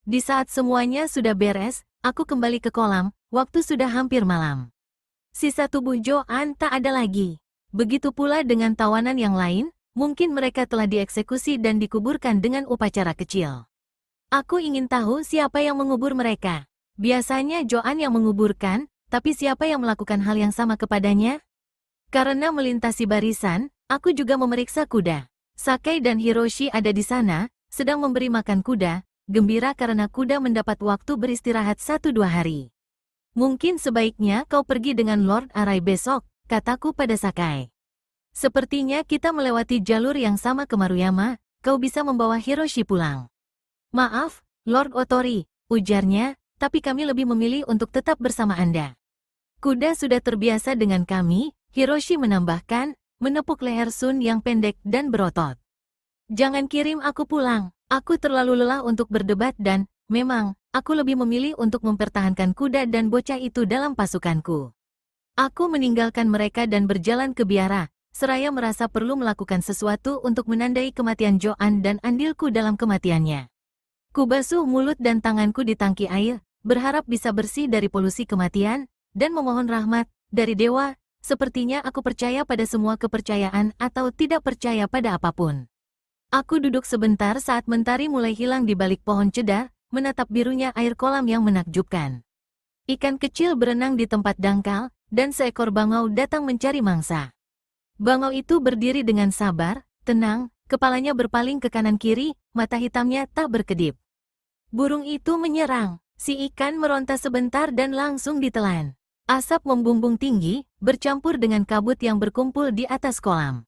Di saat semuanya sudah beres, aku kembali ke kolam, waktu sudah hampir malam. Sisa tubuh Joan tak ada lagi. Begitu pula dengan tawanan yang lain, mungkin mereka telah dieksekusi dan dikuburkan dengan upacara kecil. Aku ingin tahu siapa yang mengubur mereka. Biasanya Joan yang menguburkan, tapi siapa yang melakukan hal yang sama kepadanya? Karena melintasi barisan, aku juga memeriksa kuda. Sakai dan Hiroshi ada di sana, sedang memberi makan kuda, gembira karena kuda mendapat waktu beristirahat 1-2 hari. Mungkin sebaiknya kau pergi dengan Lord Arai besok, kataku pada Sakai. Sepertinya kita melewati jalur yang sama ke Maruyama, kau bisa membawa Hiroshi pulang. Maaf, Lord Otori, ujarnya, tapi kami lebih memilih untuk tetap bersama Anda. Kuda sudah terbiasa dengan kami, Hiroshi menambahkan, menepuk leher Sun yang pendek dan berotot. Jangan kirim aku pulang. Aku terlalu lelah untuk berdebat dan, memang, aku lebih memilih untuk mempertahankan kuda dan bocah itu dalam pasukanku. Aku meninggalkan mereka dan berjalan ke biara, seraya merasa perlu melakukan sesuatu untuk menandai kematian Joan dan andilku dalam kematiannya. Kubasuh mulut dan tanganku di tangki air, berharap bisa bersih dari polusi kematian, dan memohon rahmat dari dewa. Sepertinya aku percaya pada semua kepercayaan atau tidak percaya pada apapun. Aku duduk sebentar saat mentari mulai hilang di balik pohon cedar, menatap birunya air kolam yang menakjubkan. Ikan kecil berenang di tempat dangkal, dan seekor bangau datang mencari mangsa. Bangau itu berdiri dengan sabar, tenang, kepalanya berpaling ke kanan kiri, mata hitamnya tak berkedip. Burung itu menyerang, si ikan meronta sebentar dan langsung ditelan. Asap membumbung tinggi, bercampur dengan kabut yang berkumpul di atas kolam.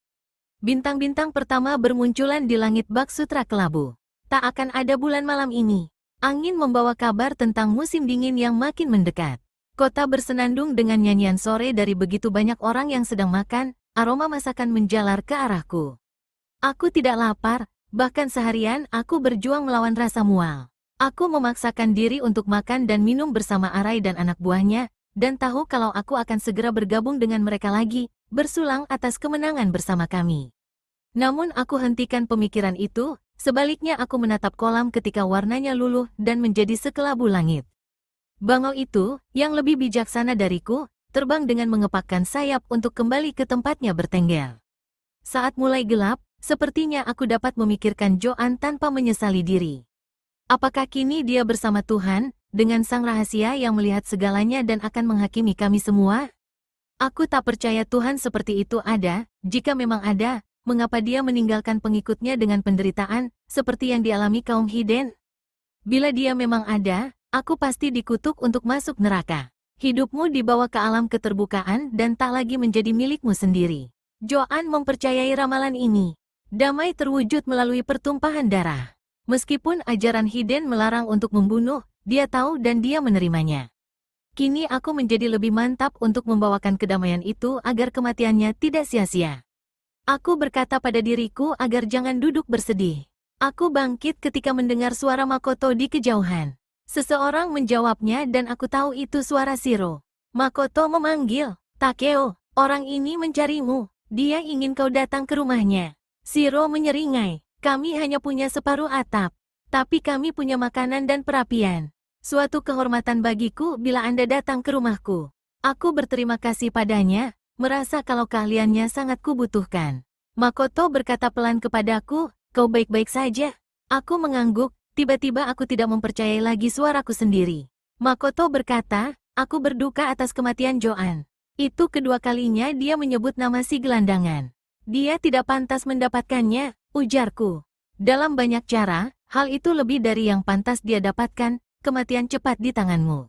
Bintang-bintang pertama bermunculan di langit bak sutra kelabu. Tak akan ada bulan malam ini. Angin membawa kabar tentang musim dingin yang makin mendekat. Kota bersenandung dengan nyanyian sore dari begitu banyak orang yang sedang makan, aroma masakan menjalar ke arahku. Aku tidak lapar, bahkan seharian aku berjuang melawan rasa mual. Aku memaksakan diri untuk makan dan minum bersama Arai dan anak buahnya, dan tahu kalau aku akan segera bergabung dengan mereka lagi, bersulang atas kemenangan bersama kami. Namun aku hentikan pemikiran itu, sebaliknya aku menatap kolam ketika warnanya luluh dan menjadi sekelabu langit. Bangau itu, yang lebih bijaksana dariku, terbang dengan mengepakkan sayap untuk kembali ke tempatnya bertengger. Saat mulai gelap, sepertinya aku dapat memikirkan Joan tanpa menyesali diri. Apakah kini dia bersama Tuhan, dengan sang rahasia yang melihat segalanya dan akan menghakimi kami semua? Aku tak percaya Tuhan seperti itu ada. Jika memang ada, mengapa dia meninggalkan pengikutnya dengan penderitaan, seperti yang dialami kaum Hiden? Bila dia memang ada, aku pasti dikutuk untuk masuk neraka. Hidupmu dibawa ke alam keterbukaan dan tak lagi menjadi milikmu sendiri. Joan mempercayai ramalan ini. Damai terwujud melalui pertumpahan darah. Meskipun ajaran Hiden melarang untuk membunuh, dia tahu dan dia menerimanya. Kini aku menjadi lebih mantap untuk membawakan kedamaian itu agar kematiannya tidak sia-sia. Aku berkata pada diriku agar jangan duduk bersedih. Aku bangkit ketika mendengar suara Makoto di kejauhan. Seseorang menjawabnya dan aku tahu itu suara Shiro. Makoto memanggil, "Takeo, orang ini mencarimu. Dia ingin kau datang ke rumahnya." Shiro menyeringai, "Kami hanya punya separuh atap. Tapi kami punya makanan dan perapian. Suatu kehormatan bagiku bila Anda datang ke rumahku." Aku berterima kasih padanya, merasa kalau keahliannya sangat kubutuhkan. Makoto berkata pelan kepadaku, "Kau baik-baik saja?" Aku mengangguk, tiba-tiba aku tidak mempercayai lagi suaraku sendiri. Makoto berkata, "Aku berduka atas kematian Joan. Itu kedua kalinya dia menyebut nama si gelandangan. Dia tidak pantas mendapatkannya, ujarku. Dalam banyak cara, hal itu lebih dari yang pantas dia dapatkan, kematian cepat di tanganmu.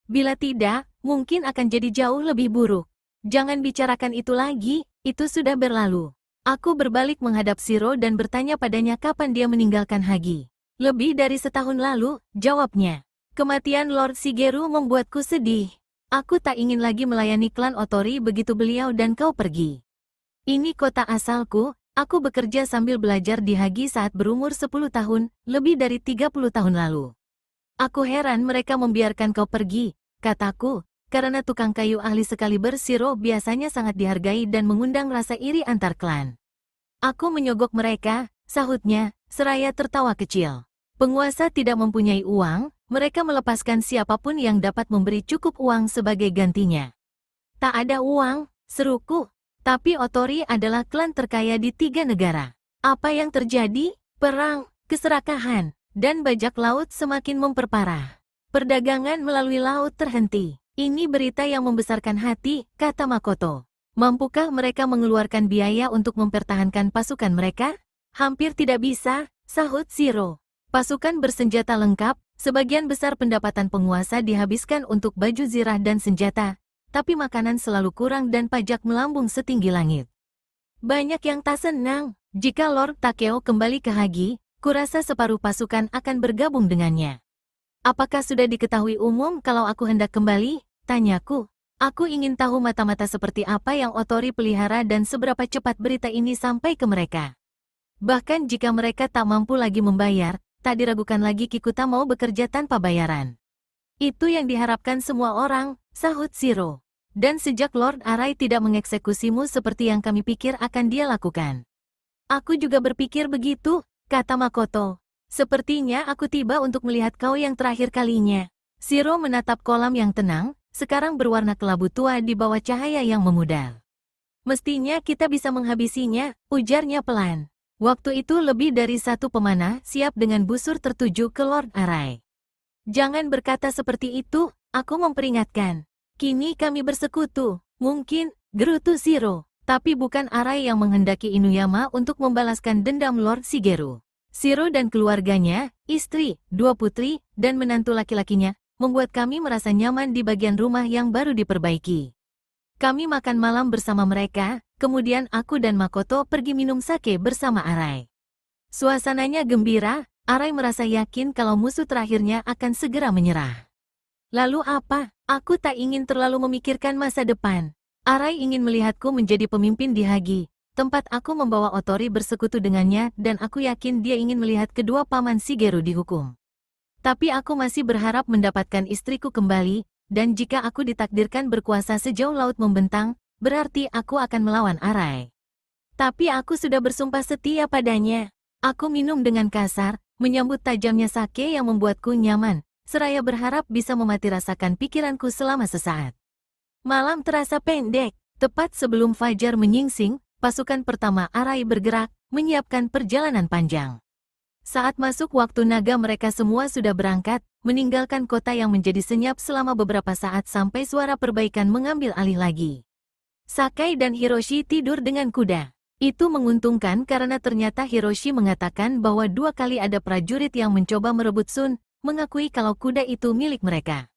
Bila tidak, mungkin akan jadi jauh lebih buruk. Jangan bicarakan itu lagi, itu sudah berlalu. Aku berbalik menghadap Shiro dan bertanya padanya kapan dia meninggalkan Hagi. Lebih dari setahun lalu, jawabnya. Kematian Lord Shigeru membuatku sedih. Aku tak ingin lagi melayani klan Otori begitu beliau dan kau pergi. Ini kota asalku, aku bekerja sambil belajar di Hagi saat berumur 10 tahun, lebih dari 30 tahun lalu. Aku heran mereka membiarkan kau pergi, kataku, karena tukang kayu ahli sekaliber Shiro biasanya sangat dihargai dan mengundang rasa iri antar klan. Aku menyogok mereka, sahutnya, seraya tertawa kecil. Penguasa tidak mempunyai uang, mereka melepaskan siapapun yang dapat memberi cukup uang sebagai gantinya. Tak ada uang, seruku. Tapi Otori adalah klan terkaya di 3 negara. Apa yang terjadi? Perang, keserakahan, dan bajak laut semakin memperparah. Perdagangan melalui laut terhenti. Ini berita yang membesarkan hati, kata Makoto. Mampukah mereka mengeluarkan biaya untuk mempertahankan pasukan mereka? Hampir tidak bisa, sahut Shiro. Pasukan bersenjata lengkap, sebagian besar pendapatan penguasa dihabiskan untuk baju zirah dan senjata, tapi makanan selalu kurang dan pajak melambung setinggi langit. Banyak yang tak senang. Jika Lord Takeo kembali ke Hagi, kurasa separuh pasukan akan bergabung dengannya. Apakah sudah diketahui umum kalau aku hendak kembali? Tanyaku. Aku ingin tahu mata-mata seperti apa yang Otori pelihara dan seberapa cepat berita ini sampai ke mereka. Bahkan jika mereka tak mampu lagi membayar, tak diragukan lagi Kikuta mau bekerja tanpa bayaran. Itu yang diharapkan semua orang, sahut Shiro. Dan sejak Lord Arai tidak mengeksekusimu seperti yang kami pikir akan dia lakukan. Aku juga berpikir begitu, kata Makoto. Sepertinya aku tiba untuk melihat kau yang terakhir kalinya. Shiro menatap kolam yang tenang, sekarang berwarna kelabu tua di bawah cahaya yang memudar. Mestinya kita bisa menghabisinya, ujarnya pelan. Waktu itu lebih dari satu pemanah siap dengan busur tertuju ke Lord Arai. Jangan berkata seperti itu, aku memperingatkan. Kini kami bersekutu, mungkin, gerutu Shiro, tapi bukan Arai yang menghendaki Inuyama untuk membalaskan dendam Lord Shigeru. Shiro dan keluarganya, istri, 2 putri, dan menantu laki-lakinya, membuat kami merasa nyaman di bagian rumah yang baru diperbaiki. Kami makan malam bersama mereka, kemudian aku dan Makoto pergi minum sake bersama Arai. Suasananya gembira, Arai merasa yakin kalau musuh terakhirnya akan segera menyerah. Lalu apa? Aku tak ingin terlalu memikirkan masa depan. Arai ingin melihatku menjadi pemimpin di Hagi, tempat aku membawa Otori bersekutu dengannya dan aku yakin dia ingin melihat kedua paman Shigeru dihukum. Tapi aku masih berharap mendapatkan istriku kembali, dan jika aku ditakdirkan berkuasa sejauh laut membentang, berarti aku akan melawan Arai. Tapi aku sudah bersumpah setia padanya. Aku minum dengan kasar, menyambut tajamnya sake yang membuatku nyaman, seraya berharap bisa memati rasakan pikiranku selama sesaat. Malam terasa pendek, tepat sebelum fajar menyingsing, pasukan pertama Arai bergerak, menyiapkan perjalanan panjang. Saat masuk waktu naga mereka semua sudah berangkat, meninggalkan kota yang menjadi senyap selama beberapa saat sampai suara perbaikan mengambil alih lagi. Sakai dan Hiroshi tidur dengan kuda. Itu menguntungkan karena ternyata Hiroshi mengatakan bahwa 2 kali ada prajurit yang mencoba merebut Sun, mengakui kalau kuda itu milik mereka.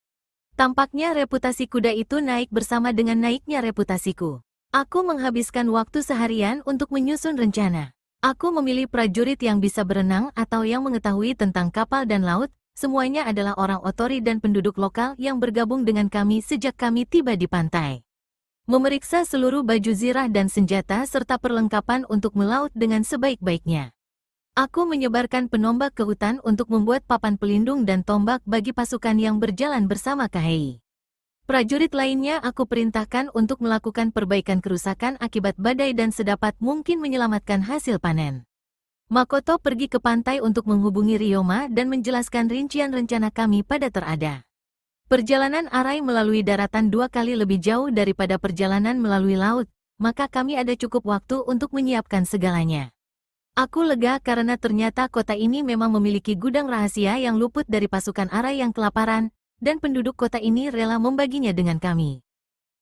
Tampaknya reputasi kuda itu naik bersama dengan naiknya reputasiku. Aku menghabiskan waktu seharian untuk menyusun rencana. Aku memilih prajurit yang bisa berenang atau yang mengetahui tentang kapal dan laut, semuanya adalah orang Otori dan penduduk lokal yang bergabung dengan kami sejak kami tiba di pantai. Memeriksa seluruh baju zirah dan senjata serta perlengkapan untuk melaut dengan sebaik-baiknya. Aku menyebarkan penombak ke hutan untuk membuat papan pelindung dan tombak bagi pasukan yang berjalan bersama Kahei. Prajurit lainnya aku perintahkan untuk melakukan perbaikan kerusakan akibat badai dan sedapat mungkin menyelamatkan hasil panen. Makoto pergi ke pantai untuk menghubungi Ryoma dan menjelaskan rincian rencana kami pada terada. Perjalanan Arai melalui daratan 2 kali lebih jauh daripada perjalanan melalui laut, maka kami ada cukup waktu untuk menyiapkan segalanya. Aku lega karena ternyata kota ini memang memiliki gudang rahasia yang luput dari pasukan Arai yang kelaparan, dan penduduk kota ini rela membaginya dengan kami.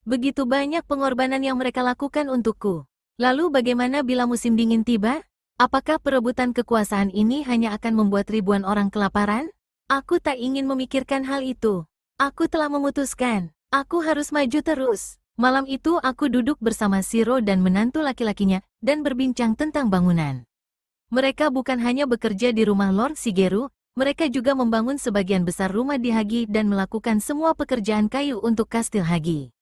Begitu banyak pengorbanan yang mereka lakukan untukku. Lalu bagaimana bila musim dingin tiba? Apakah perebutan kekuasaan ini hanya akan membuat ribuan orang kelaparan? Aku tak ingin memikirkan hal itu. Aku telah memutuskan. Aku harus maju terus. Malam itu aku duduk bersama Shiro dan menantu laki-lakinya dan berbincang tentang bangunan. Mereka bukan hanya bekerja di rumah Lord Shigeru, mereka juga membangun sebagian besar rumah di Hagi dan melakukan semua pekerjaan kayu untuk kastil Hagi.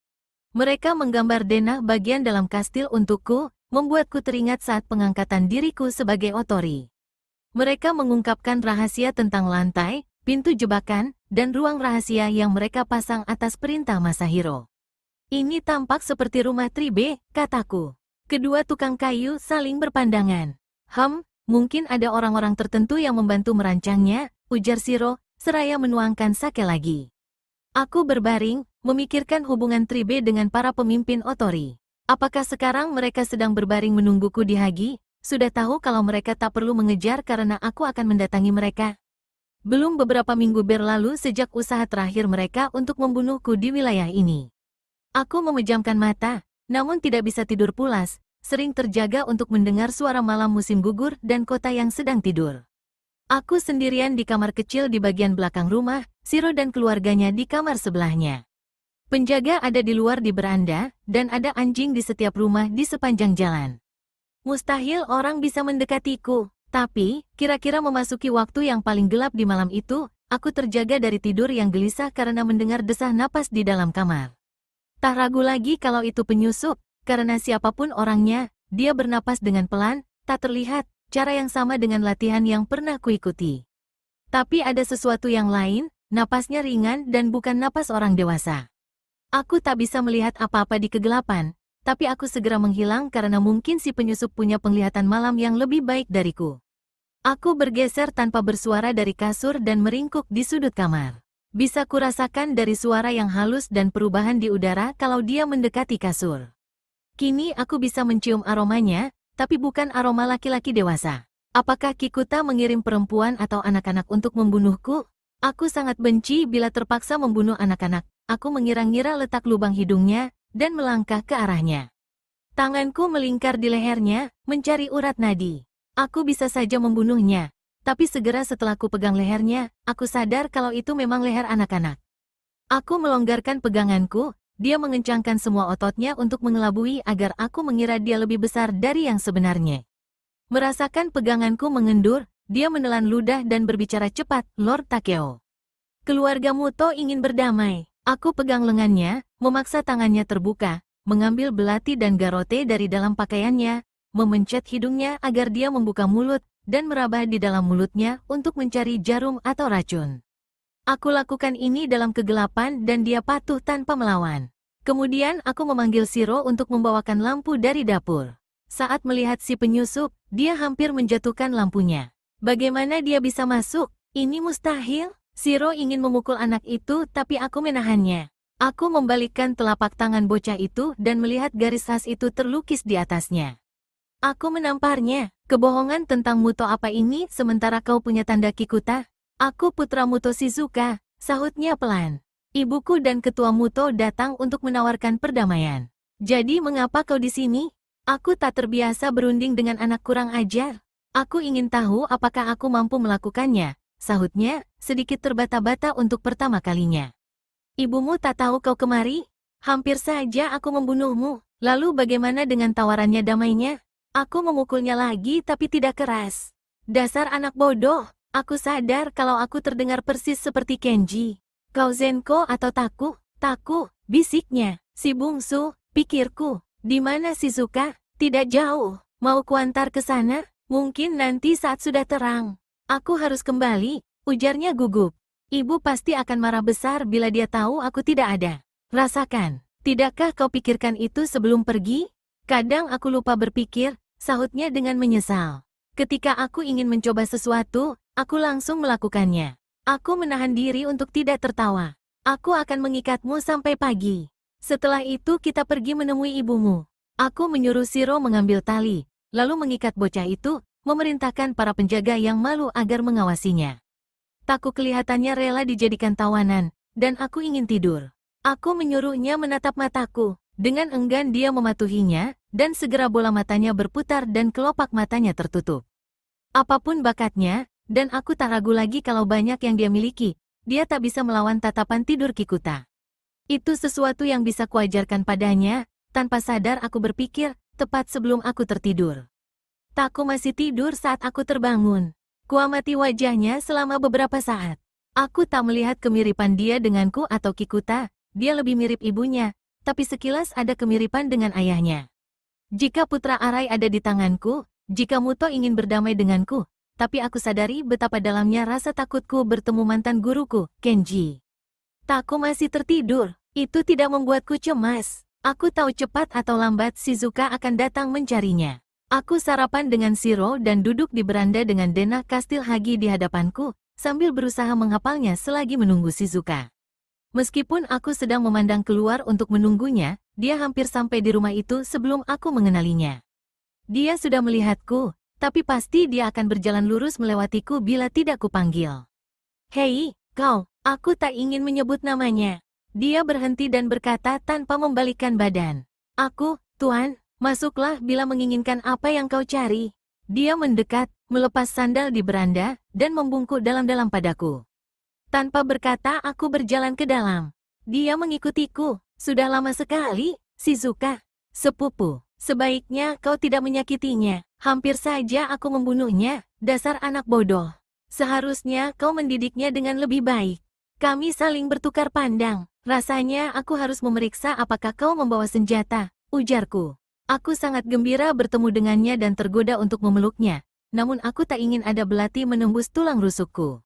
Mereka menggambar denah bagian dalam kastil untukku, membuatku teringat saat pengangkatan diriku sebagai otori. Mereka mengungkapkan rahasia tentang lantai, pintu jebakan, dan ruang rahasia yang mereka pasang atas perintah Masahiro. Ini tampak seperti rumah Tribe, kataku. Kedua tukang kayu saling berpandangan. Mungkin ada orang-orang tertentu yang membantu merancangnya, ujar Shiro, seraya menuangkan sake lagi. Aku berbaring, memikirkan hubungan Tribe dengan para pemimpin otori. Apakah sekarang mereka sedang berbaring menungguku di Hagi? Sudah tahu kalau mereka tak perlu mengejar karena aku akan mendatangi mereka. Belum beberapa minggu berlalu sejak usaha terakhir mereka untuk membunuhku di wilayah ini. Aku memejamkan mata, namun tidak bisa tidur pulas, sering terjaga untuk mendengar suara malam musim gugur dan kota yang sedang tidur. Aku sendirian di kamar kecil di bagian belakang rumah, Shiro dan keluarganya di kamar sebelahnya. Penjaga ada di luar di beranda, dan ada anjing di setiap rumah di sepanjang jalan. Mustahil orang bisa mendekatiku, tapi, kira-kira memasuki waktu yang paling gelap di malam itu, aku terjaga dari tidur yang gelisah karena mendengar desah napas di dalam kamar. Tak ragu lagi kalau itu penyusup, karena siapapun orangnya, dia bernapas dengan pelan, tak terlihat, cara yang sama dengan latihan yang pernah kuikuti. Tapi ada sesuatu yang lain, napasnya ringan dan bukan napas orang dewasa. Aku tak bisa melihat apa-apa di kegelapan, tapi aku segera menghilang karena mungkin si penyusup punya penglihatan malam yang lebih baik dariku. Aku bergeser tanpa bersuara dari kasur dan meringkuk di sudut kamar. Bisa kurasakan dari suara yang halus dan perubahan di udara kalau dia mendekati kasur. Kini aku bisa mencium aromanya, tapi bukan aroma laki-laki dewasa. Apakah Kikuta mengirim perempuan atau anak-anak untuk membunuhku? Aku sangat benci bila terpaksa membunuh anak-anak. Aku mengira-ngira letak lubang hidungnya, dan melangkah ke arahnya. Tanganku melingkar di lehernya, mencari urat nadi. Aku bisa saja membunuhnya, tapi segera setelah ku pegang lehernya, aku sadar kalau itu memang leher anak-anak. Aku melonggarkan peganganku, dia mengencangkan semua ototnya untuk mengelabui agar aku mengira dia lebih besar dari yang sebenarnya. Merasakan peganganku mengendur, dia menelan ludah dan berbicara cepat, Lord Takeo. Keluarga Muto ingin berdamai. Aku pegang lengannya, memaksa tangannya terbuka, mengambil belati dan garote dari dalam pakaiannya, memencet hidungnya agar dia membuka mulut, dan meraba di dalam mulutnya untuk mencari jarum atau racun. Aku lakukan ini dalam kegelapan dan dia patuh tanpa melawan. Kemudian aku memanggil Shiro untuk membawakan lampu dari dapur. Saat melihat si penyusup, dia hampir menjatuhkan lampunya. Bagaimana dia bisa masuk? Ini mustahil. Shiro ingin memukul anak itu tapi aku menahannya. Aku membalikkan telapak tangan bocah itu dan melihat garis khas itu terlukis di atasnya. Aku menamparnya. Kebohongan tentang Muto apa ini sementara kau punya tanda Kikuta? Aku putra Muto Shizuka, sahutnya pelan. Ibuku dan ketua Muto datang untuk menawarkan perdamaian. Jadi mengapa kau di sini? Aku tak terbiasa berunding dengan anak kurang ajar. Aku ingin tahu apakah aku mampu melakukannya, sahutnya, sedikit terbata-bata untuk pertama kalinya. Ibumu tak tahu kau kemari? Hampir saja aku membunuhmu. Lalu bagaimana dengan tawarannya damainya? Aku memukulnya lagi tapi tidak keras. Dasar anak bodoh. Aku sadar kalau aku terdengar persis seperti Kenji. Kau Zenko atau Taku? Taku, bisiknya. Si bungsu, pikirku. Di mana Shizuka? Tidak jauh. Mau kuantar ke sana? Mungkin nanti saat sudah terang. Aku harus kembali, ujarnya gugup. Ibu pasti akan marah besar bila dia tahu aku tidak ada. Rasakan, tidakkah kau pikirkan itu sebelum pergi? Kadang aku lupa berpikir, sahutnya dengan menyesal. Ketika aku ingin mencoba sesuatu, aku langsung melakukannya. Aku menahan diri untuk tidak tertawa. Aku akan mengikatmu sampai pagi. Setelah itu kita pergi menemui ibumu. Aku menyuruh Shiro mengambil tali, lalu mengikat bocah itu, memerintahkan para penjaga yang malu agar mengawasinya. Taku kelihatannya rela dijadikan tawanan, dan aku ingin tidur. Aku menyuruhnya menatap mataku. Dengan enggan dia mematuhinya, dan segera bola matanya berputar dan kelopak matanya tertutup. Apapun bakatnya, dan aku tak ragu lagi kalau banyak yang dia miliki, dia tak bisa melawan tatapan tidur Kikuta. Itu sesuatu yang bisa kuajarkan padanya, tanpa sadar aku berpikir, tepat sebelum aku tertidur. Takku masih tidur saat aku terbangun. Kuamati wajahnya selama beberapa saat. Aku tak melihat kemiripan dia denganku atau Kikuta, dia lebih mirip ibunya, tapi sekilas ada kemiripan dengan ayahnya. Jika putra Arai ada di tanganku, jika Muto ingin berdamai denganku, tapi aku sadari betapa dalamnya rasa takutku bertemu mantan guruku, Kenji. Takku masih tertidur, itu tidak membuatku cemas. Aku tahu cepat atau lambat Shizuka akan datang mencarinya. Aku sarapan dengan Shiro dan duduk di beranda dengan denah kastil Hagi di hadapanku, sambil berusaha menghafalnya selagi menunggu Shizuka. Meskipun aku sedang memandang keluar untuk menunggunya, dia hampir sampai di rumah itu sebelum aku mengenalinya. Dia sudah melihatku, tapi pasti dia akan berjalan lurus melewatiku bila tidak kupanggil. Hei, kau, aku tak ingin menyebut namanya. Dia berhenti dan berkata tanpa membalikkan badan. Aku, Tuan, masuklah bila menginginkan apa yang kau cari. Dia mendekat, melepas sandal di beranda, dan membungkuk dalam-dalam padaku. Tanpa berkata aku berjalan ke dalam. Dia mengikutiku. Sudah lama sekali, Shizuka. Sepupu, sebaiknya kau tidak menyakitinya. Hampir saja aku membunuhnya, dasar anak bodoh. Seharusnya kau mendidiknya dengan lebih baik. Kami saling bertukar pandang. Rasanya aku harus memeriksa apakah kau membawa senjata, ujarku. Aku sangat gembira bertemu dengannya dan tergoda untuk memeluknya. Namun aku tak ingin ada belati menembus tulang rusukku.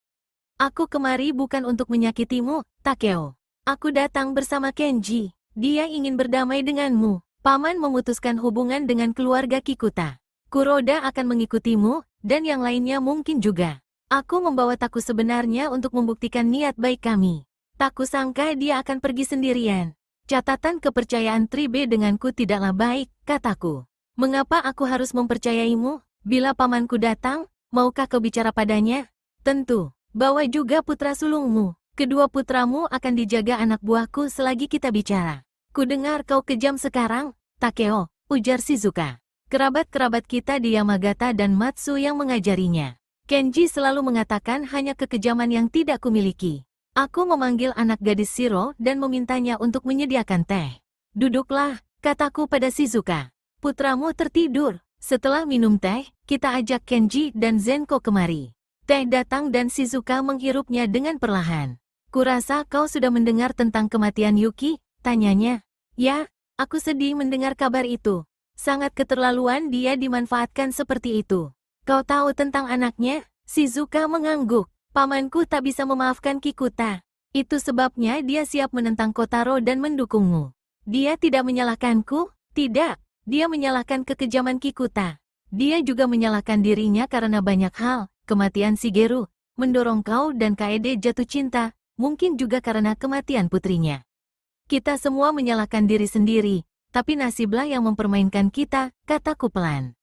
Aku kemari bukan untuk menyakitimu, Takeo. Aku datang bersama Kenji. Dia ingin berdamai denganmu. Paman memutuskan hubungan dengan keluarga Kikuta. Kuroda akan mengikutimu, dan yang lainnya mungkin juga. Aku membawa Taku sebenarnya untuk membuktikan niat baik kami. Tak kusangka dia akan pergi sendirian. Catatan kepercayaan Tribe denganku tidaklah baik, kataku. Mengapa aku harus mempercayaimu? Bila pamanku datang, maukah kau bicara padanya? Tentu. Bawa juga putra sulungmu. Kedua putramu akan dijaga anak buahku selagi kita bicara. Kudengar kau kejam sekarang, Takeo, ujar Shizuka. Kerabat-kerabat kita di Yamagata dan Matsu yang mengajarinya. Kenji selalu mengatakan hanya kekejaman yang tidak kumiliki. Aku memanggil anak gadis Shiro dan memintanya untuk menyediakan teh. Duduklah, kataku pada Shizuka. Putramu tertidur. Setelah minum teh, kita ajak Kenji dan Zenko kemari. Teh datang dan Shizuka menghirupnya dengan perlahan. Kurasa kau sudah mendengar tentang kematian Yuki, tanyanya. Ya, aku sedih mendengar kabar itu. Sangat keterlaluan dia dimanfaatkan seperti itu. Kau tahu tentang anaknya? Shizuka mengangguk. Pamanku tak bisa memaafkan Kikuta. Itu sebabnya dia siap menentang Kotaro dan mendukungmu. Dia tidak menyalahkanku? Tidak. Dia menyalahkan kekejaman Kikuta. Dia juga menyalahkan dirinya karena banyak hal. Kematian Shigeru, mendorong kau dan Kaede jatuh cinta, mungkin juga karena kematian putrinya. Kita semua menyalahkan diri sendiri, tapi nasiblah yang mempermainkan kita, kataku pelan.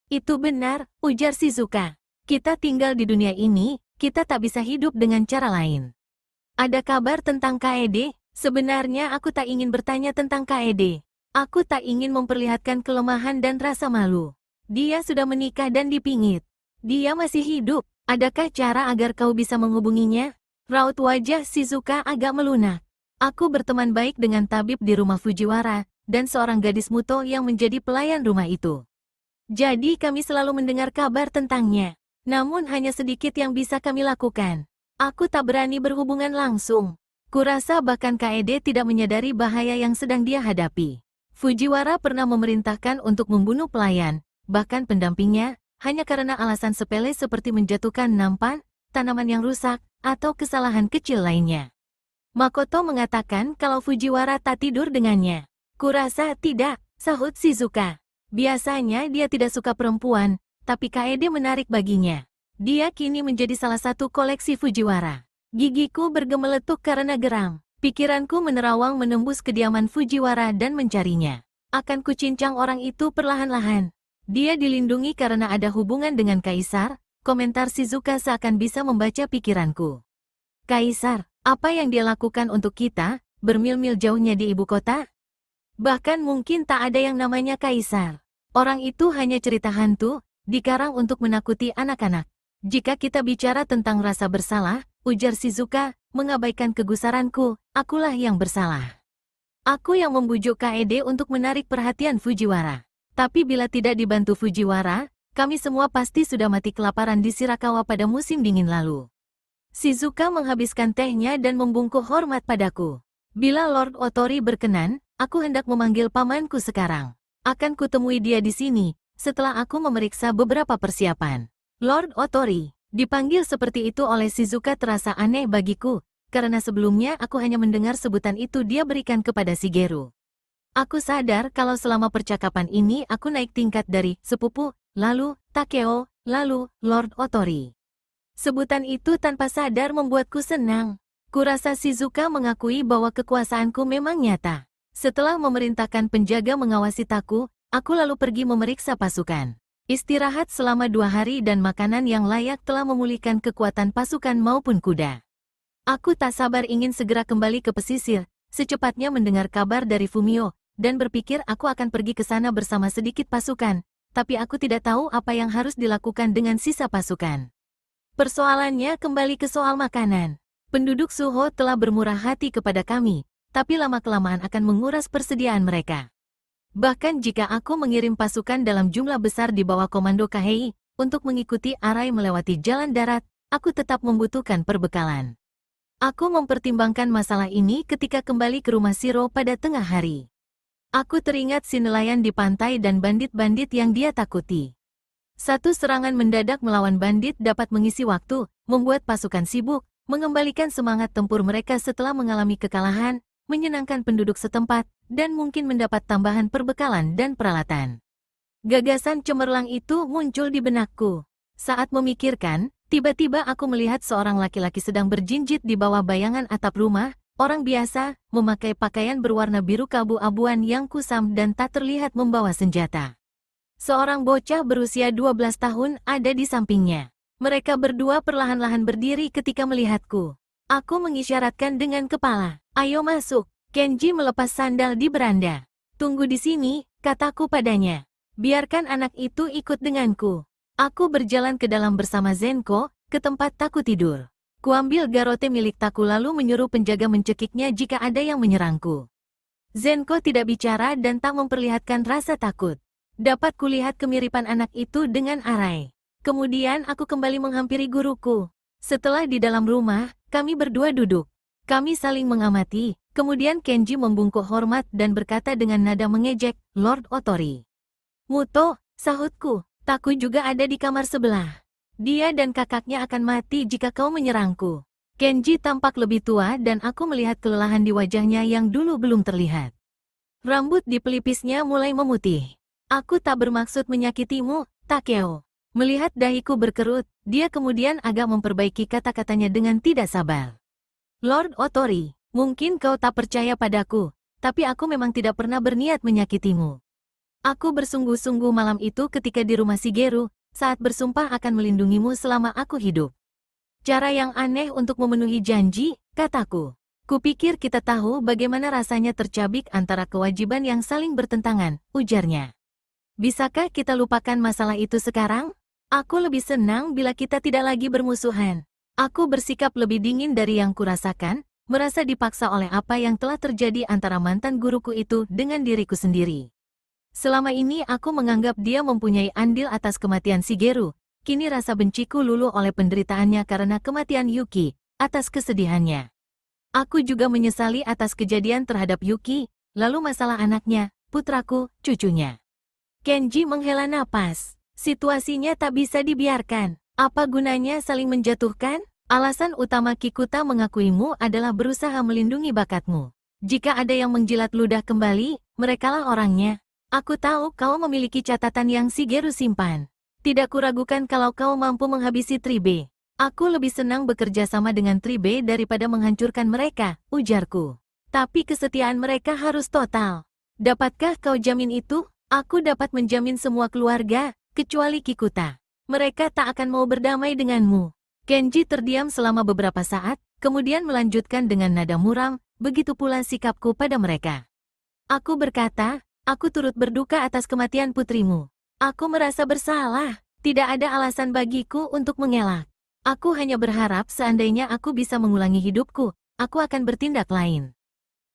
Itu benar, ujar Shizuka. Kita tinggal di dunia ini, kita tak bisa hidup dengan cara lain. Ada kabar tentang Kaede? Sebenarnya aku tak ingin bertanya tentang Kaede. Aku tak ingin memperlihatkan kelemahan dan rasa malu. Dia sudah menikah dan dipingit. Dia masih hidup. Adakah cara agar kau bisa menghubunginya? Raut wajah Shizuka agak melunak. Aku berteman baik dengan tabib di rumah Fujiwara, dan seorang gadis Muto yang menjadi pelayan rumah itu. Jadi kami selalu mendengar kabar tentangnya. Namun hanya sedikit yang bisa kami lakukan. Aku tak berani berhubungan langsung. Kurasa bahkan Kaede tidak menyadari bahaya yang sedang dia hadapi. Fujiwara pernah memerintahkan untuk membunuh pelayan, bahkan pendampingnya, hanya karena alasan sepele seperti menjatuhkan nampan, tanaman yang rusak, atau kesalahan kecil lainnya. Makoto mengatakan kalau Fujiwara tak tidur dengannya. Kurasa tidak, sahut Shizuka. Biasanya dia tidak suka perempuan, tapi Kaede menarik baginya. Dia kini menjadi salah satu koleksi Fujiwara. Gigiku bergemeletuk karena geram. Pikiranku menerawang menembus kediaman Fujiwara dan mencarinya. Akan kucincang orang itu perlahan-lahan. Dia dilindungi karena ada hubungan dengan Kaisar, komentar Shizuka seakan bisa membaca pikiranku. Kaisar, apa yang dia lakukan untuk kita, bermil-mil jauhnya di ibu kota? Bahkan mungkin tak ada yang namanya kaisar. Orang itu hanya cerita hantu, dikarang untuk menakuti anak-anak. Jika kita bicara tentang rasa bersalah, ujar Shizuka, mengabaikan kegusaranku, akulah yang bersalah. Aku yang membujuk Kaede untuk menarik perhatian Fujiwara. Tapi bila tidak dibantu Fujiwara, kami semua pasti sudah mati kelaparan di Shirakawa pada musim dingin lalu. Shizuka menghabiskan tehnya dan membungkuk hormat padaku. Bila Lord Otori berkenan, aku hendak memanggil pamanku sekarang. Akan kutemui dia di sini, setelah aku memeriksa beberapa persiapan. Lord Otori, dipanggil seperti itu oleh Shizuka terasa aneh bagiku, karena sebelumnya aku hanya mendengar sebutan itu dia berikan kepada Shigeru. Aku sadar kalau selama percakapan ini aku naik tingkat dari sepupu, lalu Takeo, lalu Lord Otori. Sebutan itu tanpa sadar membuatku senang. Kurasa Shizuka mengakui bahwa kekuasaanku memang nyata. Setelah memerintahkan penjaga mengawasi Taku, aku lalu pergi memeriksa pasukan. Istirahat selama 2 hari dan makanan yang layak telah memulihkan kekuatan pasukan maupun kuda. Aku tak sabar ingin segera kembali ke pesisir, secepatnya mendengar kabar dari Fumio, dan berpikir aku akan pergi ke sana bersama sedikit pasukan, tapi aku tidak tahu apa yang harus dilakukan dengan sisa pasukan. Persoalannya kembali ke soal makanan. Penduduk Suho telah bermurah hati kepada kami, tapi lama-kelamaan akan menguras persediaan mereka. Bahkan jika aku mengirim pasukan dalam jumlah besar di bawah komando Kahei, untuk mengikuti Arai melewati jalan darat, aku tetap membutuhkan perbekalan. Aku mempertimbangkan masalah ini ketika kembali ke rumah Shiro pada tengah hari. Aku teringat si nelayan di pantai dan bandit-bandit yang dia takuti. Satu serangan mendadak melawan bandit dapat mengisi waktu, membuat pasukan sibuk, mengembalikan semangat tempur mereka setelah mengalami kekalahan, menyenangkan penduduk setempat, dan mungkin mendapat tambahan perbekalan dan peralatan. Gagasan cemerlang itu muncul di benakku. Saat memikirkan, tiba-tiba aku melihat seorang laki-laki sedang berjinjit di bawah bayangan atap rumah, orang biasa, memakai pakaian berwarna biru keabu-abuan yang kusam dan tak terlihat membawa senjata. Seorang bocah berusia 12 tahun ada di sampingnya. Mereka berdua perlahan-lahan berdiri ketika melihatku. Aku mengisyaratkan dengan kepala, "Ayo masuk." Kenji melepas sandal di beranda. "Tunggu di sini," kataku padanya. "Biarkan anak itu ikut denganku." Aku berjalan ke dalam bersama Zenko, ke tempat Taku tidur. Kuambil garote milik Taku lalu menyuruh penjaga mencekiknya jika ada yang menyerangku. Zenko tidak bicara dan tak memperlihatkan rasa takut. Dapat kulihat kemiripan anak itu dengan Arai. Kemudian aku kembali menghampiri guruku. Setelah di dalam rumah, kami berdua duduk. Kami saling mengamati, kemudian Kenji membungkuk hormat dan berkata dengan nada mengejek, "Lord Otori." "Muto," sahutku. "Taku juga ada di kamar sebelah. Dia dan kakaknya akan mati jika kau menyerangku." Kenji tampak lebih tua dan aku melihat kelelahan di wajahnya yang dulu belum terlihat. Rambut di pelipisnya mulai memutih. "Aku tak bermaksud menyakitimu, Takeo." Melihat dahiku berkerut, dia kemudian agak memperbaiki kata-katanya dengan tidak sabar. "Lord Otori, mungkin kau tak percaya padaku, tapi aku memang tidak pernah berniat menyakitimu. Aku bersungguh-sungguh malam itu ketika di rumah Shigeru, saat bersumpah akan melindungimu selama aku hidup." "Cara yang aneh untuk memenuhi janji," kataku. "Kupikir kita tahu bagaimana rasanya tercabik antara kewajiban yang saling bertentangan," ujarnya. "Bisakah kita lupakan masalah itu sekarang? Aku lebih senang bila kita tidak lagi bermusuhan." Aku bersikap lebih dingin dari yang kurasakan, merasa dipaksa oleh apa yang telah terjadi antara mantan guruku itu dengan diriku sendiri. Selama ini aku menganggap dia mempunyai andil atas kematian Shigeru, kini rasa benciku luluh oleh penderitaannya karena kematian Yuki, atas kesedihannya. Aku juga menyesali atas kejadian terhadap Yuki, lalu masalah anaknya, putraku, cucunya. Kenji menghela napas. Situasinya tak bisa dibiarkan. Apa gunanya saling menjatuhkan? Alasan utama Kikuta mengakuimu adalah berusaha melindungi bakatmu. Jika ada yang menjilat ludah kembali, merekalah orangnya. Aku tahu kau memiliki catatan yang Shigeru simpan. Tidak kuragukan kalau kau mampu menghabisi Tribe. Aku lebih senang bekerja sama dengan Tribe daripada menghancurkan mereka, ujarku. Tapi kesetiaan mereka harus total. Dapatkah kau jamin itu? Aku dapat menjamin semua keluarga, kecuali Kikuta. Mereka tak akan mau berdamai denganmu. Kenji terdiam selama beberapa saat, kemudian melanjutkan dengan nada muram, begitu pula sikapku pada mereka. Aku berkata, aku turut berduka atas kematian putrimu. Aku merasa bersalah, tidak ada alasan bagiku untuk mengelak. Aku hanya berharap seandainya aku bisa mengulangi hidupku, aku akan bertindak lain.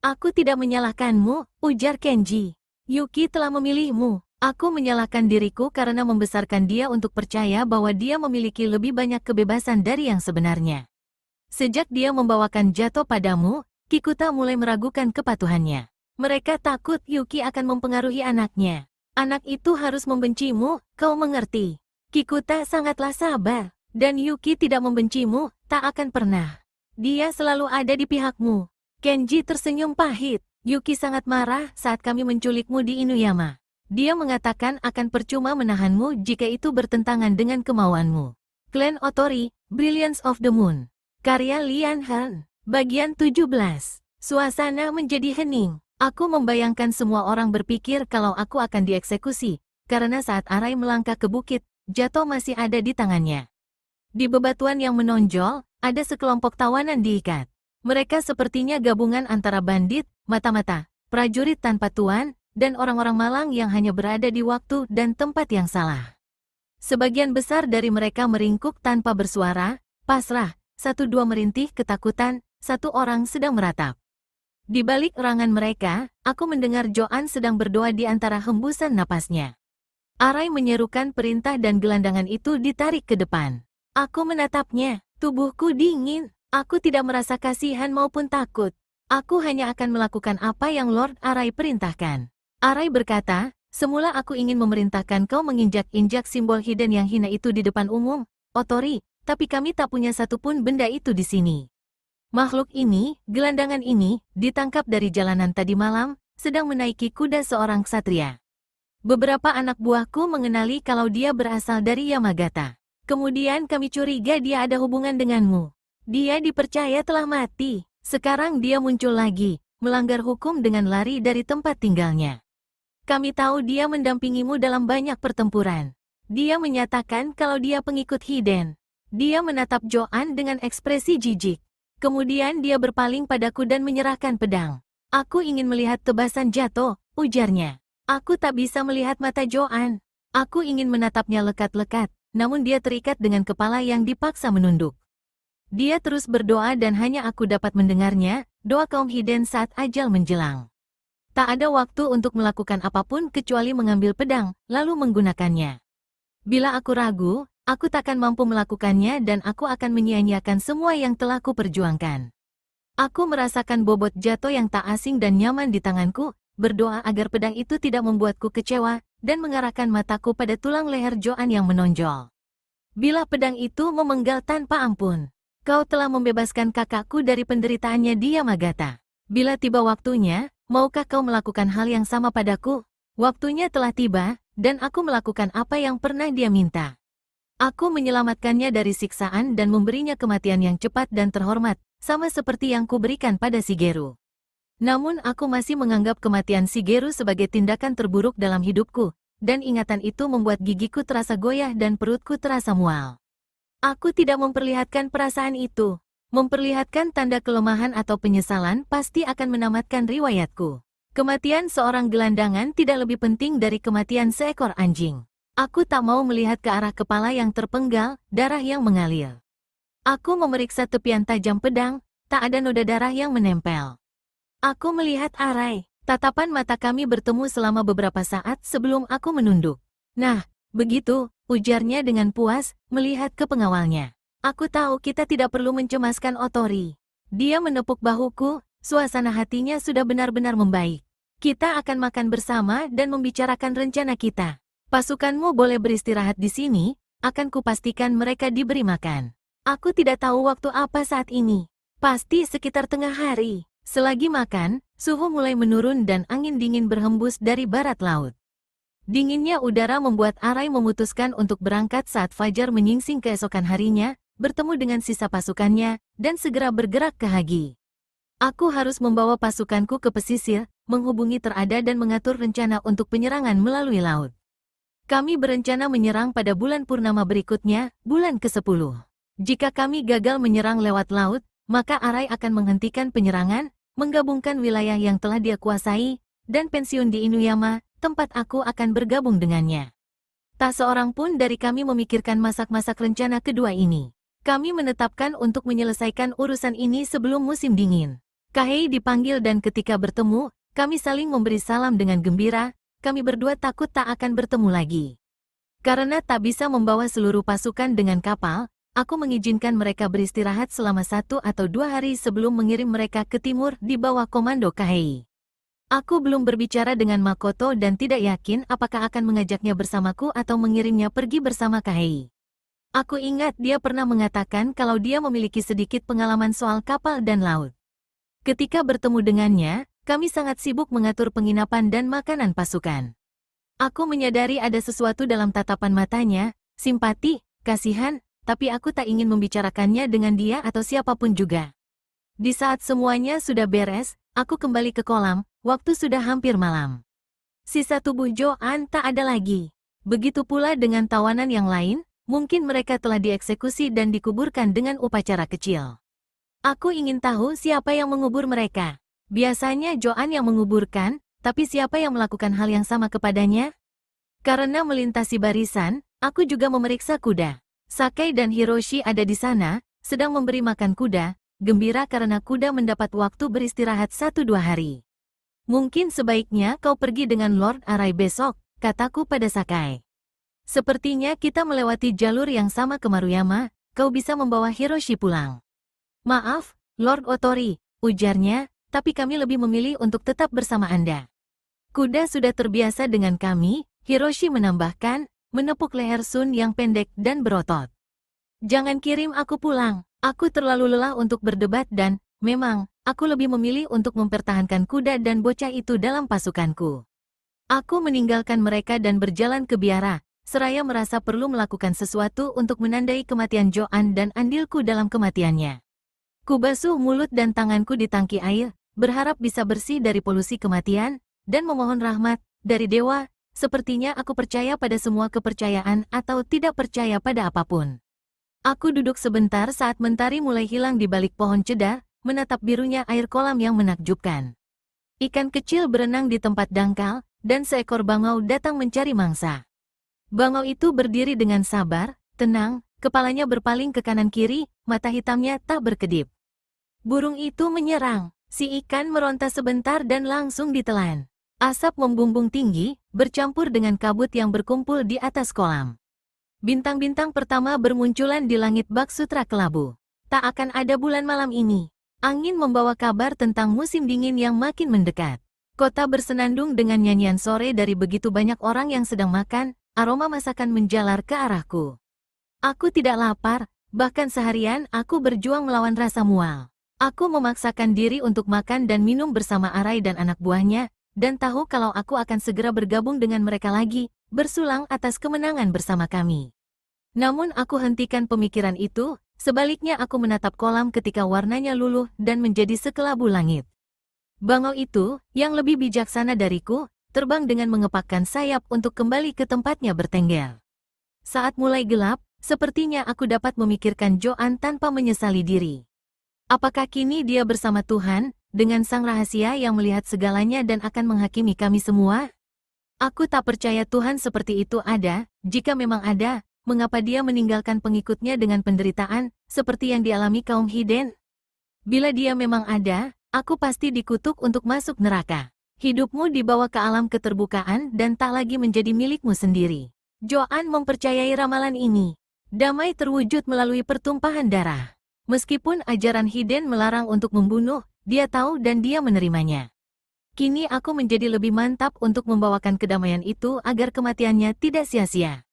Aku tidak menyalahkanmu, ujar Kenji. Yuki telah memilihmu. Aku menyalahkan diriku karena membesarkan dia untuk percaya bahwa dia memiliki lebih banyak kebebasan dari yang sebenarnya. Sejak dia membawakan Jato padamu, Kikuta mulai meragukan kepatuhannya. Mereka takut Yuki akan mempengaruhi anaknya. Anak itu harus membencimu, kau mengerti. Kikuta sangatlah sabar, dan Yuki tidak membencimu, tak akan pernah. Dia selalu ada di pihakmu. Kenji tersenyum pahit. Yuki sangat marah saat kami menculikmu di Inuyama. Dia mengatakan akan percuma menahanmu jika itu bertentangan dengan kemauanmu. Clan Otori, Brilliance of the Moon. Karya Lian Han. Bagian 17. Suasana menjadi hening. Aku membayangkan semua orang berpikir kalau aku akan dieksekusi, karena saat Arai melangkah ke bukit, Jato masih ada di tangannya. Di bebatuan yang menonjol, ada sekelompok tawanan diikat. Mereka sepertinya gabungan antara bandit, mata-mata, prajurit tanpa tuan, dan orang-orang malang yang hanya berada di waktu dan tempat yang salah. Sebagian besar dari mereka meringkuk tanpa bersuara, pasrah, satu-dua merintih ketakutan, satu orang sedang meratap. Di balik erangan mereka, aku mendengar Joan sedang berdoa di antara hembusan napasnya. Arai menyerukan perintah dan gelandangan itu ditarik ke depan. Aku menatapnya, tubuhku dingin, aku tidak merasa kasihan maupun takut. Aku hanya akan melakukan apa yang Lord Arai perintahkan. Arai berkata, semula aku ingin memerintahkan kau menginjak-injak simbol hidden yang hina itu di depan umum, Otori, tapi kami tak punya satupun benda itu di sini. Makhluk ini, gelandangan ini, ditangkap dari jalanan tadi malam, sedang menaiki kuda seorang ksatria. Beberapa anak buahku mengenali kalau dia berasal dari Yamagata. Kemudian kami curiga dia ada hubungan denganmu. Dia dipercaya telah mati, sekarang dia muncul lagi, melanggar hukum dengan lari dari tempat tinggalnya. Kami tahu dia mendampingimu dalam banyak pertempuran. Dia menyatakan kalau dia pengikut hidden. Dia menatap Joan dengan ekspresi jijik. Kemudian dia berpaling padaku dan menyerahkan pedang. Aku ingin melihat tebasan Jato, ujarnya. Aku tak bisa melihat mata Joan. Aku ingin menatapnya lekat-lekat, namun dia terikat dengan kepala yang dipaksa menunduk. Dia terus berdoa dan hanya aku dapat mendengarnya, doa kaum hidden saat ajal menjelang. Tak ada waktu untuk melakukan apapun kecuali mengambil pedang, lalu menggunakannya. Bila aku ragu, aku takkan mampu melakukannya dan aku akan menyia-nyiakan semua yang telah kuperjuangkan. Aku merasakan bobot Jato yang tak asing dan nyaman di tanganku, berdoa agar pedang itu tidak membuatku kecewa, dan mengarahkan mataku pada tulang leher Joan yang menonjol. Bila pedang itu memenggal tanpa ampun, kau telah membebaskan kakakku dari penderitaannya di Yamagata. Bila tiba waktunya, maukah kau melakukan hal yang sama padaku? Waktunya telah tiba, dan aku melakukan apa yang pernah dia minta. Aku menyelamatkannya dari siksaan dan memberinya kematian yang cepat dan terhormat, sama seperti yang kuberikan pada Shigeru. Namun aku masih menganggap kematian Shigeru sebagai tindakan terburuk dalam hidupku, dan ingatan itu membuat gigiku terasa goyah dan perutku terasa mual. Aku tidak memperlihatkan perasaan itu. Memperlihatkan tanda kelemahan atau penyesalan pasti akan menamatkan riwayatku. Kematian seorang gelandangan tidak lebih penting dari kematian seekor anjing. Aku tak mau melihat ke arah kepala yang terpenggal, darah yang mengalir. Aku memeriksa tepian tajam pedang, tak ada noda darah yang menempel. Aku melihat Arai. Tatapan mata kami bertemu selama beberapa saat sebelum aku menunduk. Nah, begitu, ujarnya dengan puas, melihat ke pengawalnya. Aku tahu kita tidak perlu mencemaskan Otori. Dia menepuk bahuku, suasana hatinya sudah benar-benar membaik. Kita akan makan bersama dan membicarakan rencana kita. Pasukanmu boleh beristirahat di sini, akan kupastikan mereka diberi makan. Aku tidak tahu waktu apa saat ini. Pasti sekitar tengah hari. Selagi makan, suhu mulai menurun dan angin dingin berhembus dari barat laut. Dinginnya udara membuat Arai memutuskan untuk berangkat saat fajar menyingsing keesokan harinya, bertemu dengan sisa pasukannya, dan segera bergerak ke Hagi. Aku harus membawa pasukanku ke pesisir, menghubungi Terada dan mengatur rencana untuk penyerangan melalui laut. Kami berencana menyerang pada bulan purnama berikutnya, bulan ke-10. Jika kami gagal menyerang lewat laut, maka Arai akan menghentikan penyerangan, menggabungkan wilayah yang telah dia kuasai, dan pensiun di Inuyama, tempat aku akan bergabung dengannya. Tak seorang pun dari kami memikirkan masak-masak rencana kedua ini. Kami menetapkan untuk menyelesaikan urusan ini sebelum musim dingin. Kahei dipanggil dan ketika bertemu, kami saling memberi salam dengan gembira, kami berdua takut tak akan bertemu lagi. Karena tak bisa membawa seluruh pasukan dengan kapal, aku mengizinkan mereka beristirahat selama 1 atau 2 hari sebelum mengirim mereka ke timur di bawah komando Kahei. Aku belum berbicara dengan Makoto dan tidak yakin apakah akan mengajaknya bersamaku atau mengirimnya pergi bersama Kahei. Aku ingat dia pernah mengatakan kalau dia memiliki sedikit pengalaman soal kapal dan laut. Ketika bertemu dengannya, kami sangat sibuk mengatur penginapan dan makanan pasukan. Aku menyadari ada sesuatu dalam tatapan matanya, simpati, kasihan, tapi aku tak ingin membicarakannya dengan dia atau siapapun juga. Di saat semuanya sudah beres, aku kembali ke kolam, waktu sudah hampir malam. Sisa tubuh Joan tak ada lagi. Begitu pula dengan tawanan yang lain, mungkin mereka telah dieksekusi dan dikuburkan dengan upacara kecil. Aku ingin tahu siapa yang mengubur mereka. Biasanya Joan yang menguburkan, tapi siapa yang melakukan hal yang sama kepadanya? Karena melintasi barisan, aku juga memeriksa kuda. Sakai dan Hiroshi ada di sana, sedang memberi makan kuda, gembira karena kuda mendapat waktu beristirahat 1-2 hari. Mungkin sebaiknya kau pergi dengan Lord Arai besok, kataku pada Sakai. Sepertinya kita melewati jalur yang sama ke Maruyama, kau bisa membawa Hiroshi pulang. Maaf, Lord Otori, ujarnya, tapi kami lebih memilih untuk tetap bersama Anda. Kuda sudah terbiasa dengan kami, Hiroshi menambahkan, menepuk leher Sun yang pendek dan berotot. Jangan kirim aku pulang, aku terlalu lelah untuk berdebat dan, memang, aku lebih memilih untuk mempertahankan kuda dan bocah itu dalam pasukanku. Aku meninggalkan mereka dan berjalan ke biara, seraya merasa perlu melakukan sesuatu untuk menandai kematian Joan dan andilku dalam kematiannya. Kubasuh mulut dan tanganku di tangki air, berharap bisa bersih dari polusi kematian, dan memohon rahmat dari dewa. Sepertinya aku percaya pada semua kepercayaan atau tidak percaya pada apapun. Aku duduk sebentar saat mentari mulai hilang di balik pohon cedar, menatap birunya air kolam yang menakjubkan. Ikan kecil berenang di tempat dangkal, dan seekor bangau datang mencari mangsa. Bangau itu berdiri dengan sabar, tenang, kepalanya berpaling ke kanan kiri, mata hitamnya tak berkedip. Burung itu menyerang, si ikan meronta sebentar dan langsung ditelan. Asap membumbung tinggi, bercampur dengan kabut yang berkumpul di atas kolam. Bintang-bintang pertama bermunculan di langit bak sutra kelabu. Tak akan ada bulan malam ini. Angin membawa kabar tentang musim dingin yang makin mendekat. Kota bersenandung dengan nyanyian sore dari begitu banyak orang yang sedang makan, aroma masakan menjalar ke arahku. Aku tidak lapar, bahkan seharian aku berjuang melawan rasa mual. Aku memaksakan diri untuk makan dan minum bersama Arai dan anak buahnya, dan tahu kalau aku akan segera bergabung dengan mereka lagi, bersulang atas kemenangan bersama kami. Namun aku hentikan pemikiran itu, sebaliknya aku menatap kolam ketika warnanya luluh dan menjadi sekelabu langit. Bangau itu, yang lebih bijaksana dariku, terbang dengan mengepakkan sayap untuk kembali ke tempatnya bertengger. Saat mulai gelap, sepertinya aku dapat memikirkan Joan tanpa menyesali diri. Apakah kini dia bersama Tuhan, dengan sang rahasia yang melihat segalanya dan akan menghakimi kami semua? Aku tak percaya Tuhan seperti itu ada, jika memang ada, mengapa dia meninggalkan pengikutnya dengan penderitaan, seperti yang dialami kaum Hiden? Bila dia memang ada, aku pasti dikutuk untuk masuk neraka. Hidupmu dibawa ke alam keterbukaan dan tak lagi menjadi milikmu sendiri. Joan mempercayai ramalan ini. Damai terwujud melalui pertumpahan darah. Meskipun ajaran Hiden melarang untuk membunuh, dia tahu dan dia menerimanya. Kini aku menjadi lebih mantap untuk membawakan kedamaian itu agar kematiannya tidak sia-sia.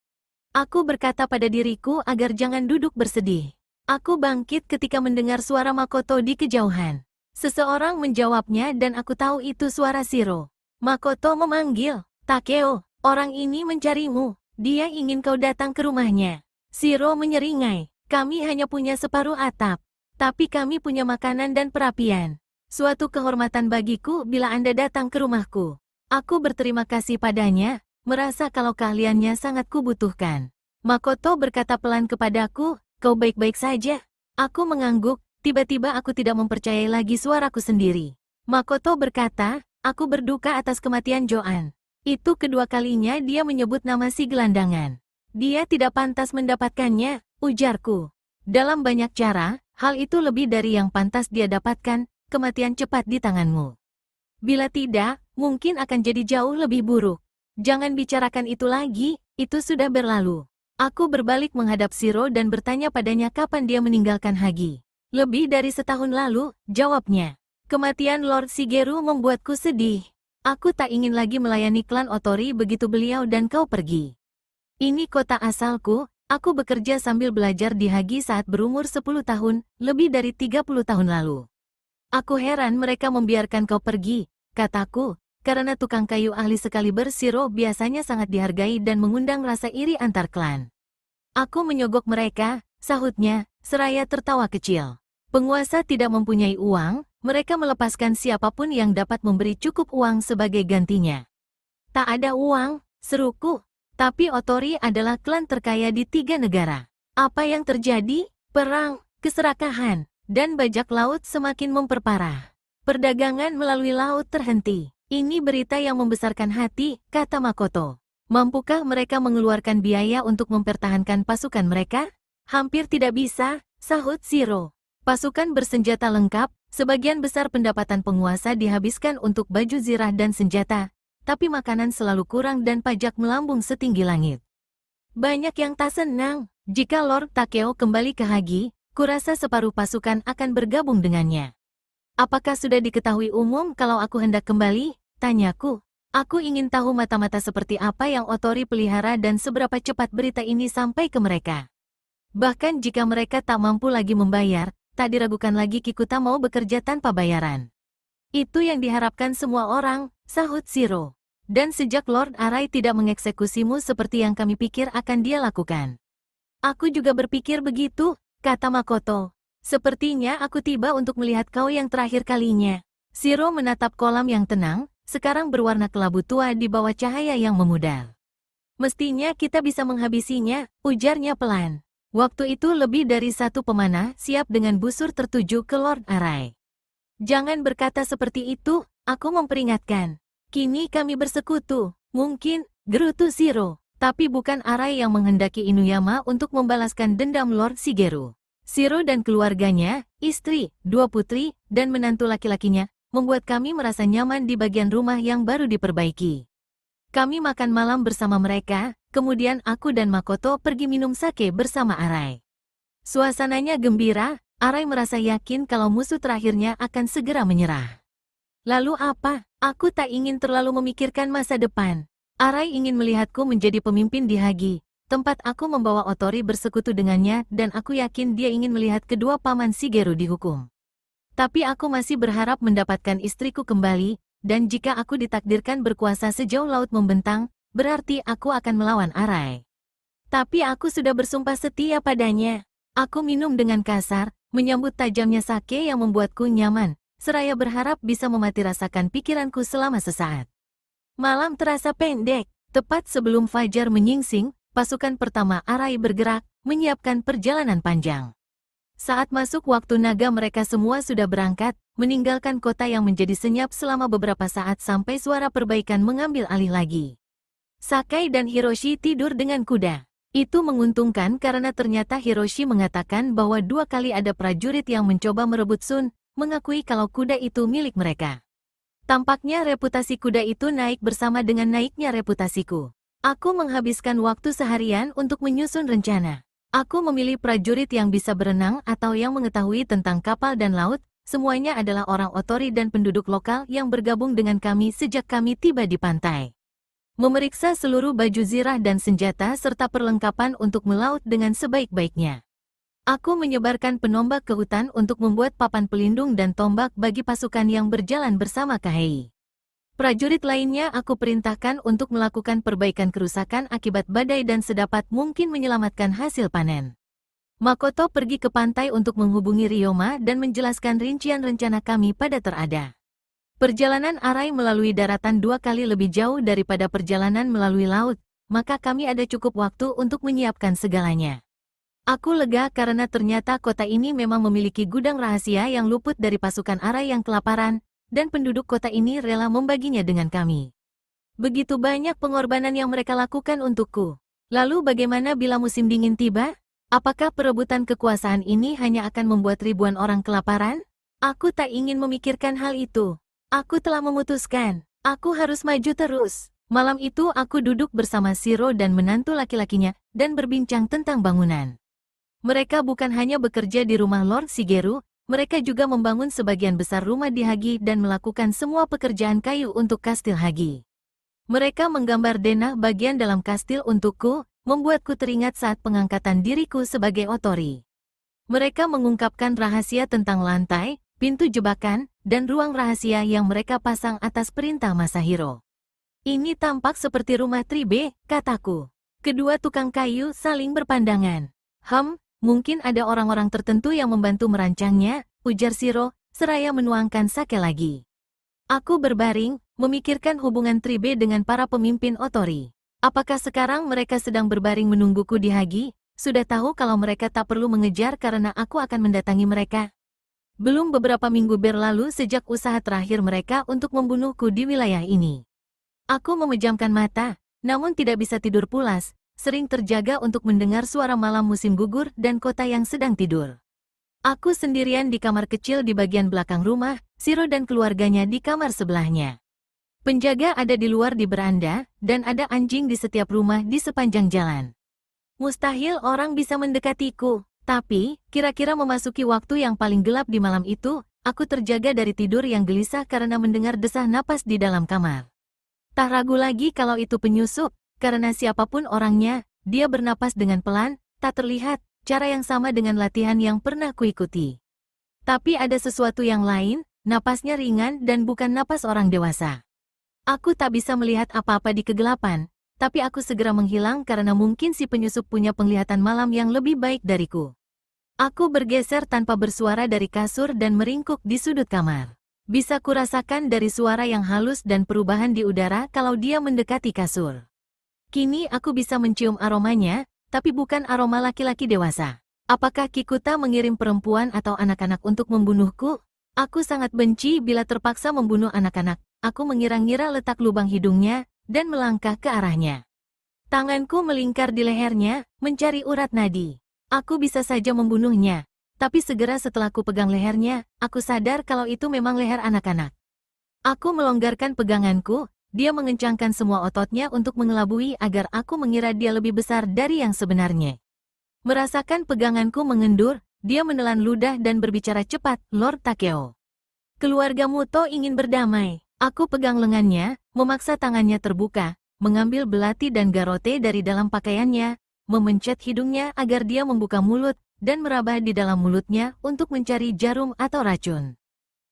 Aku berkata pada diriku agar jangan duduk bersedih. Aku bangkit ketika mendengar suara Makoto di kejauhan. Seseorang menjawabnya dan aku tahu itu suara Shiro. Makoto memanggil, "Takeo, orang ini mencarimu. Dia ingin kau datang ke rumahnya." Shiro menyeringai, "Kami hanya punya separuh atap, tapi kami punya makanan dan perapian. Suatu kehormatan bagiku bila Anda datang ke rumahku." Aku berterima kasih padanya, merasa kalau keahliannya sangat kubutuhkan. Makoto berkata pelan kepadaku, "Kau baik-baik saja?" Aku mengangguk, tiba-tiba aku tidak mempercayai lagi suaraku sendiri. Makoto berkata, aku berduka atas kematian Joan. Itu kedua kalinya dia menyebut nama si gelandangan. Dia tidak pantas mendapatkannya, ujarku. Dalam banyak cara, hal itu lebih dari yang pantas dia dapatkan, kematian cepat di tanganmu. Bila tidak, mungkin akan jadi jauh lebih buruk. Jangan bicarakan itu lagi, itu sudah berlalu. Aku berbalik menghadap Shiro dan bertanya padanya kapan dia meninggalkan Hagi. Lebih dari setahun lalu, jawabnya. Kematian Lord Shigeru membuatku sedih. Aku tak ingin lagi melayani klan Otori begitu beliau dan kau pergi. Ini kota asalku, aku bekerja sambil belajar di Hagi saat berumur 10 tahun, lebih dari 30 tahun lalu. Aku heran mereka membiarkan kau pergi, kataku, karena tukang kayu ahli Excalibur Shiro biasanya sangat dihargai dan mengundang rasa iri antar klan. Aku menyogok mereka, sahutnya, seraya tertawa kecil. Penguasa tidak mempunyai uang, mereka melepaskan siapapun yang dapat memberi cukup uang sebagai gantinya. Tak ada uang, seruku. Tapi Otori adalah klan terkaya di 3 negara. Apa yang terjadi? Perang, keserakahan, dan bajak laut semakin memperparah. Perdagangan melalui laut terhenti. Ini berita yang membesarkan hati, kata Makoto. Mampukah mereka mengeluarkan biaya untuk mempertahankan pasukan mereka? Hampir tidak bisa, sahut Shiro. Pasukan bersenjata lengkap, sebagian besar pendapatan penguasa dihabiskan untuk baju zirah dan senjata, tapi makanan selalu kurang dan pajak melambung setinggi langit. Banyak yang tak senang, jika Lord Takeo kembali ke Hagi, kurasa separuh pasukan akan bergabung dengannya. Apakah sudah diketahui umum kalau aku hendak kembali? Tanyaku. Aku ingin tahu mata-mata seperti apa yang Otori pelihara dan seberapa cepat berita ini sampai ke mereka. Bahkan jika mereka tak mampu lagi membayar, tak diragukan lagi Kikuta mau bekerja tanpa bayaran. Itu yang diharapkan semua orang, sahut Shiro. Dan sejak Lord Arai tidak mengeksekusimu seperti yang kami pikir akan dia lakukan. Aku juga berpikir begitu, kata Makoto. Sepertinya aku tiba untuk melihat kau yang terakhir kalinya. Shiro menatap kolam yang tenang, sekarang berwarna kelabu tua di bawah cahaya yang memudar. Mestinya kita bisa menghabisinya, ujarnya pelan. Waktu itu lebih dari satu pemanah siap dengan busur tertuju ke Lord Arai. Jangan berkata seperti itu, aku memperingatkan. Kini kami bersekutu, mungkin, gerutu Shiro, tapi bukan Arai yang menghendaki Inuyama untuk membalaskan dendam Lord Shigeru. Shiro dan keluarganya, istri, 2 putri, dan menantu laki-lakinya, membuat kami merasa nyaman di bagian rumah yang baru diperbaiki. Kami makan malam bersama mereka, kemudian aku dan Makoto pergi minum sake bersama Arai. Suasananya gembira, Arai merasa yakin kalau musuh terakhirnya akan segera menyerah. Lalu apa? Aku tak ingin terlalu memikirkan masa depan. Arai ingin melihatku menjadi pemimpin di Hagi, tempat aku membawa Otori bersekutu dengannya dan aku yakin dia ingin melihat kedua paman Shigeru dihukum. Tapi aku masih berharap mendapatkan istriku kembali, dan jika aku ditakdirkan berkuasa sejauh laut membentang, berarti aku akan melawan Arai. Tapi aku sudah bersumpah setia padanya. Aku minum dengan kasar, menyambut tajamnya sake yang membuatku nyaman, seraya berharap bisa memati rasakan pikiranku selama sesaat. Malam terasa pendek, tepat sebelum fajar menyingsing, pasukan pertama Arai bergerak, menyiapkan perjalanan panjang. Saat masuk waktu naga mereka semua sudah berangkat, meninggalkan kota yang menjadi senyap selama beberapa saat sampai suara perbaikan mengambil alih lagi. Sakai dan Hiroshi tidur dengan kuda. Itu menguntungkan karena ternyata Hiroshi mengatakan bahwa 2 kali ada prajurit yang mencoba merebut Sun, mengakui kalau kuda itu milik mereka. Tampaknya reputasi kuda itu naik bersama dengan naiknya reputasiku. Aku menghabiskan waktu seharian untuk menyusun rencana. Aku memilih prajurit yang bisa berenang atau yang mengetahui tentang kapal dan laut, semuanya adalah orang Otori dan penduduk lokal yang bergabung dengan kami sejak kami tiba di pantai. Memeriksa seluruh baju zirah dan senjata serta perlengkapan untuk melaut dengan sebaik-baiknya. Aku menyebarkan penombak ke hutan untuk membuat papan pelindung dan tombak bagi pasukan yang berjalan bersama Kahei. Prajurit lainnya aku perintahkan untuk melakukan perbaikan kerusakan akibat badai dan sedapat mungkin menyelamatkan hasil panen. Makoto pergi ke pantai untuk menghubungi Ryoma dan menjelaskan rincian rencana kami pada terada. Perjalanan Arai melalui daratan 2 kali lebih jauh daripada perjalanan melalui laut, maka kami ada cukup waktu untuk menyiapkan segalanya. Aku lega karena ternyata kota ini memang memiliki gudang rahasia yang luput dari pasukan Arai yang kelaparan, dan penduduk kota ini rela membaginya dengan kami. Begitu banyak pengorbanan yang mereka lakukan untukku. Lalu bagaimana bila musim dingin tiba? Apakah perebutan kekuasaan ini hanya akan membuat ribuan orang kelaparan? Aku tak ingin memikirkan hal itu. Aku telah memutuskan, aku harus maju terus. Malam itu aku duduk bersama Shiro dan menantu laki-lakinya dan berbincang tentang bangunan. Mereka bukan hanya bekerja di rumah Lord Shigeru, mereka juga membangun sebagian besar rumah di Hagi dan melakukan semua pekerjaan kayu untuk kastil Hagi. Mereka menggambar denah bagian dalam kastil untukku, membuatku teringat saat pengangkatan diriku sebagai otori. Mereka mengungkapkan rahasia tentang lantai, pintu jebakan, dan ruang rahasia yang mereka pasang atas perintah Masahiro. Ini tampak seperti rumah Tribe, kataku. Kedua tukang kayu saling berpandangan. Mungkin ada orang-orang tertentu yang membantu merancangnya, ujar Shiro, seraya menuangkan sake lagi. Aku berbaring, memikirkan hubungan Tribe dengan para pemimpin otori. Apakah sekarang mereka sedang berbaring menungguku di Hagi? Sudah tahu kalau mereka tak perlu mengejar karena aku akan mendatangi mereka. Belum beberapa minggu berlalu sejak usaha terakhir mereka untuk membunuhku di wilayah ini. Aku memejamkan mata, namun tidak bisa tidur pulas, sering terjaga untuk mendengar suara malam musim gugur dan kota yang sedang tidur. Aku sendirian di kamar kecil di bagian belakang rumah, Shiro dan keluarganya di kamar sebelahnya. Penjaga ada di luar di beranda, dan ada anjing di setiap rumah di sepanjang jalan. Mustahil orang bisa mendekatiku, tapi, kira-kira memasuki waktu yang paling gelap di malam itu, aku terjaga dari tidur yang gelisah karena mendengar desah napas di dalam kamar. Tak ragu lagi kalau itu penyusup, karena siapapun orangnya, dia bernapas dengan pelan, tak terlihat, cara yang sama dengan latihan yang pernah kuikuti. Tapi ada sesuatu yang lain, napasnya ringan dan bukan napas orang dewasa. Aku tak bisa melihat apa-apa di kegelapan, tapi aku segera menghilang karena mungkin si penyusup punya penglihatan malam yang lebih baik dariku. Aku bergeser tanpa bersuara dari kasur dan meringkuk di sudut kamar. Bisa kurasakan dari suara yang halus dan perubahan di udara kalau dia mendekati kasur. Kini aku bisa mencium aromanya, tapi bukan aroma laki-laki dewasa. Apakah Kikuta mengirim perempuan atau anak-anak untuk membunuhku? Aku sangat benci bila terpaksa membunuh anak-anak. Aku mengira-ngira letak lubang hidungnya, dan melangkah ke arahnya. Tanganku melingkar di lehernya, mencari urat nadi. Aku bisa saja membunuhnya, tapi segera setelah ku pegang lehernya, aku sadar kalau itu memang leher anak-anak. Aku melonggarkan peganganku, dia mengencangkan semua ototnya untuk mengelabui agar aku mengira dia lebih besar dari yang sebenarnya. Merasakan peganganku mengendur, dia menelan ludah dan berbicara cepat, Lord Takeo. Keluarga Muto ingin berdamai. Aku pegang lengannya, memaksa tangannya terbuka, mengambil belati dan garote dari dalam pakaiannya, memencet hidungnya agar dia membuka mulut, dan meraba di dalam mulutnya untuk mencari jarum atau racun.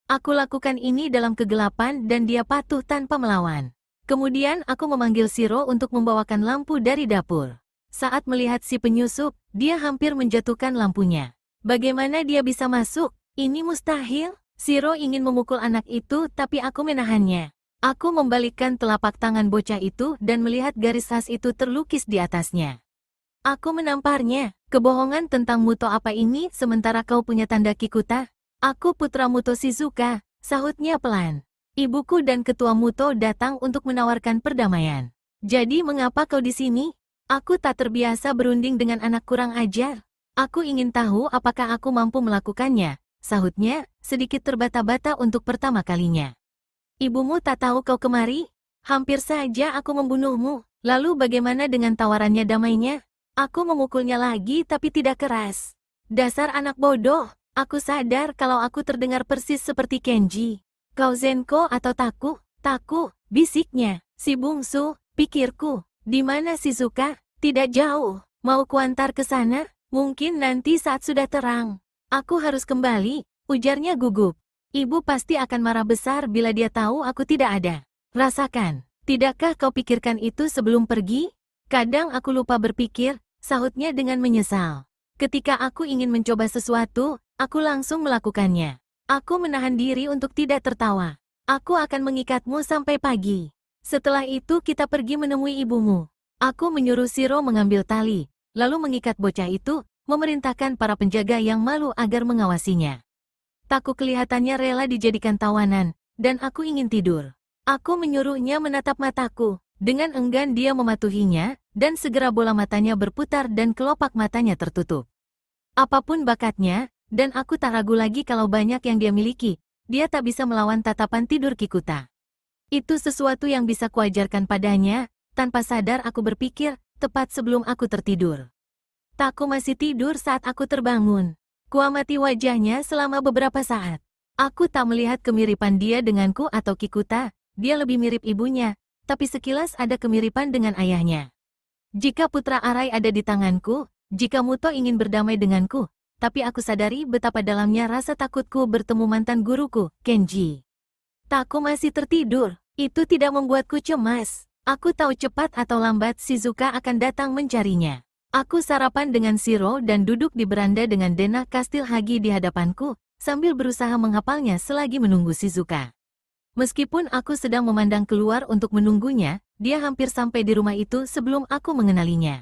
Aku lakukan ini dalam kegelapan dan dia patuh tanpa melawan. Kemudian aku memanggil Shiro untuk membawakan lampu dari dapur. Saat melihat si penyusup, dia hampir menjatuhkan lampunya. Bagaimana dia bisa masuk? Ini mustahil. Shiro ingin memukul anak itu tapi aku menahannya. Aku membalikkan telapak tangan bocah itu dan melihat garis khas itu terlukis di atasnya. Aku menamparnya. Kebohongan tentang Muto apa ini sementara kau punya tanda Kikuta? Aku putra Muto Shizuka, sahutnya pelan. Ibuku dan ketua Muto datang untuk menawarkan perdamaian. Jadi mengapa kau di sini? Aku tak terbiasa berunding dengan anak kurang ajar. Aku ingin tahu apakah aku mampu melakukannya. Sahutnya, sedikit terbata-bata untuk pertama kalinya. Ibumu tak tahu kau kemari? Hampir saja aku membunuhmu. Lalu bagaimana dengan tawarannya damainya? Aku memukulnya lagi tapi tidak keras. Dasar anak bodoh, aku sadar kalau aku terdengar persis seperti Kenji. Kau Zenko atau Taku? Taku, bisiknya. Si bungsu, pikirku. Di mana Shizuka? Tidak jauh. Mau kuantar ke sana? Mungkin nanti saat sudah terang. Aku harus kembali, ujarnya gugup. Ibu pasti akan marah besar bila dia tahu aku tidak ada. Rasakan, tidakkah kau pikirkan itu sebelum pergi? Kadang aku lupa berpikir, sahutnya dengan menyesal. Ketika aku ingin mencoba sesuatu, aku langsung melakukannya. Aku menahan diri untuk tidak tertawa. Aku akan mengikatmu sampai pagi. Setelah itu kita pergi menemui ibumu. Aku menyuruh Shiro mengambil tali, lalu mengikat bocah itu, memerintahkan para penjaga yang malu agar mengawasinya. Taku kelihatannya rela dijadikan tawanan, dan aku ingin tidur. Aku menyuruhnya menatap mataku. Dengan enggan dia mematuhinya, dan segera bola matanya berputar dan kelopak matanya tertutup. Apapun bakatnya, dan aku tak ragu lagi kalau banyak yang dia miliki, dia tak bisa melawan tatapan tidur Kikuta. Itu sesuatu yang bisa kuajarkan padanya. Tanpa sadar aku berpikir, tepat sebelum aku tertidur. Takku masih tidur saat aku terbangun. Kuamati wajahnya selama beberapa saat. Aku tak melihat kemiripan dia denganku atau Kikuta, dia lebih mirip ibunya, tapi sekilas ada kemiripan dengan ayahnya. Jika putra Arai ada di tanganku, jika Muto ingin berdamai denganku, tapi aku sadari betapa dalamnya rasa takutku bertemu mantan guruku, Kenji. Takku masih tertidur, itu tidak membuatku cemas. Aku tahu cepat atau lambat Shizuka akan datang mencarinya. Aku sarapan dengan Shiro dan duduk di beranda dengan denah kastil Hagi di hadapanku, sambil berusaha menghafalnya selagi menunggu Shizuka. Meskipun aku sedang memandang keluar untuk menunggunya, dia hampir sampai di rumah itu sebelum aku mengenalinya.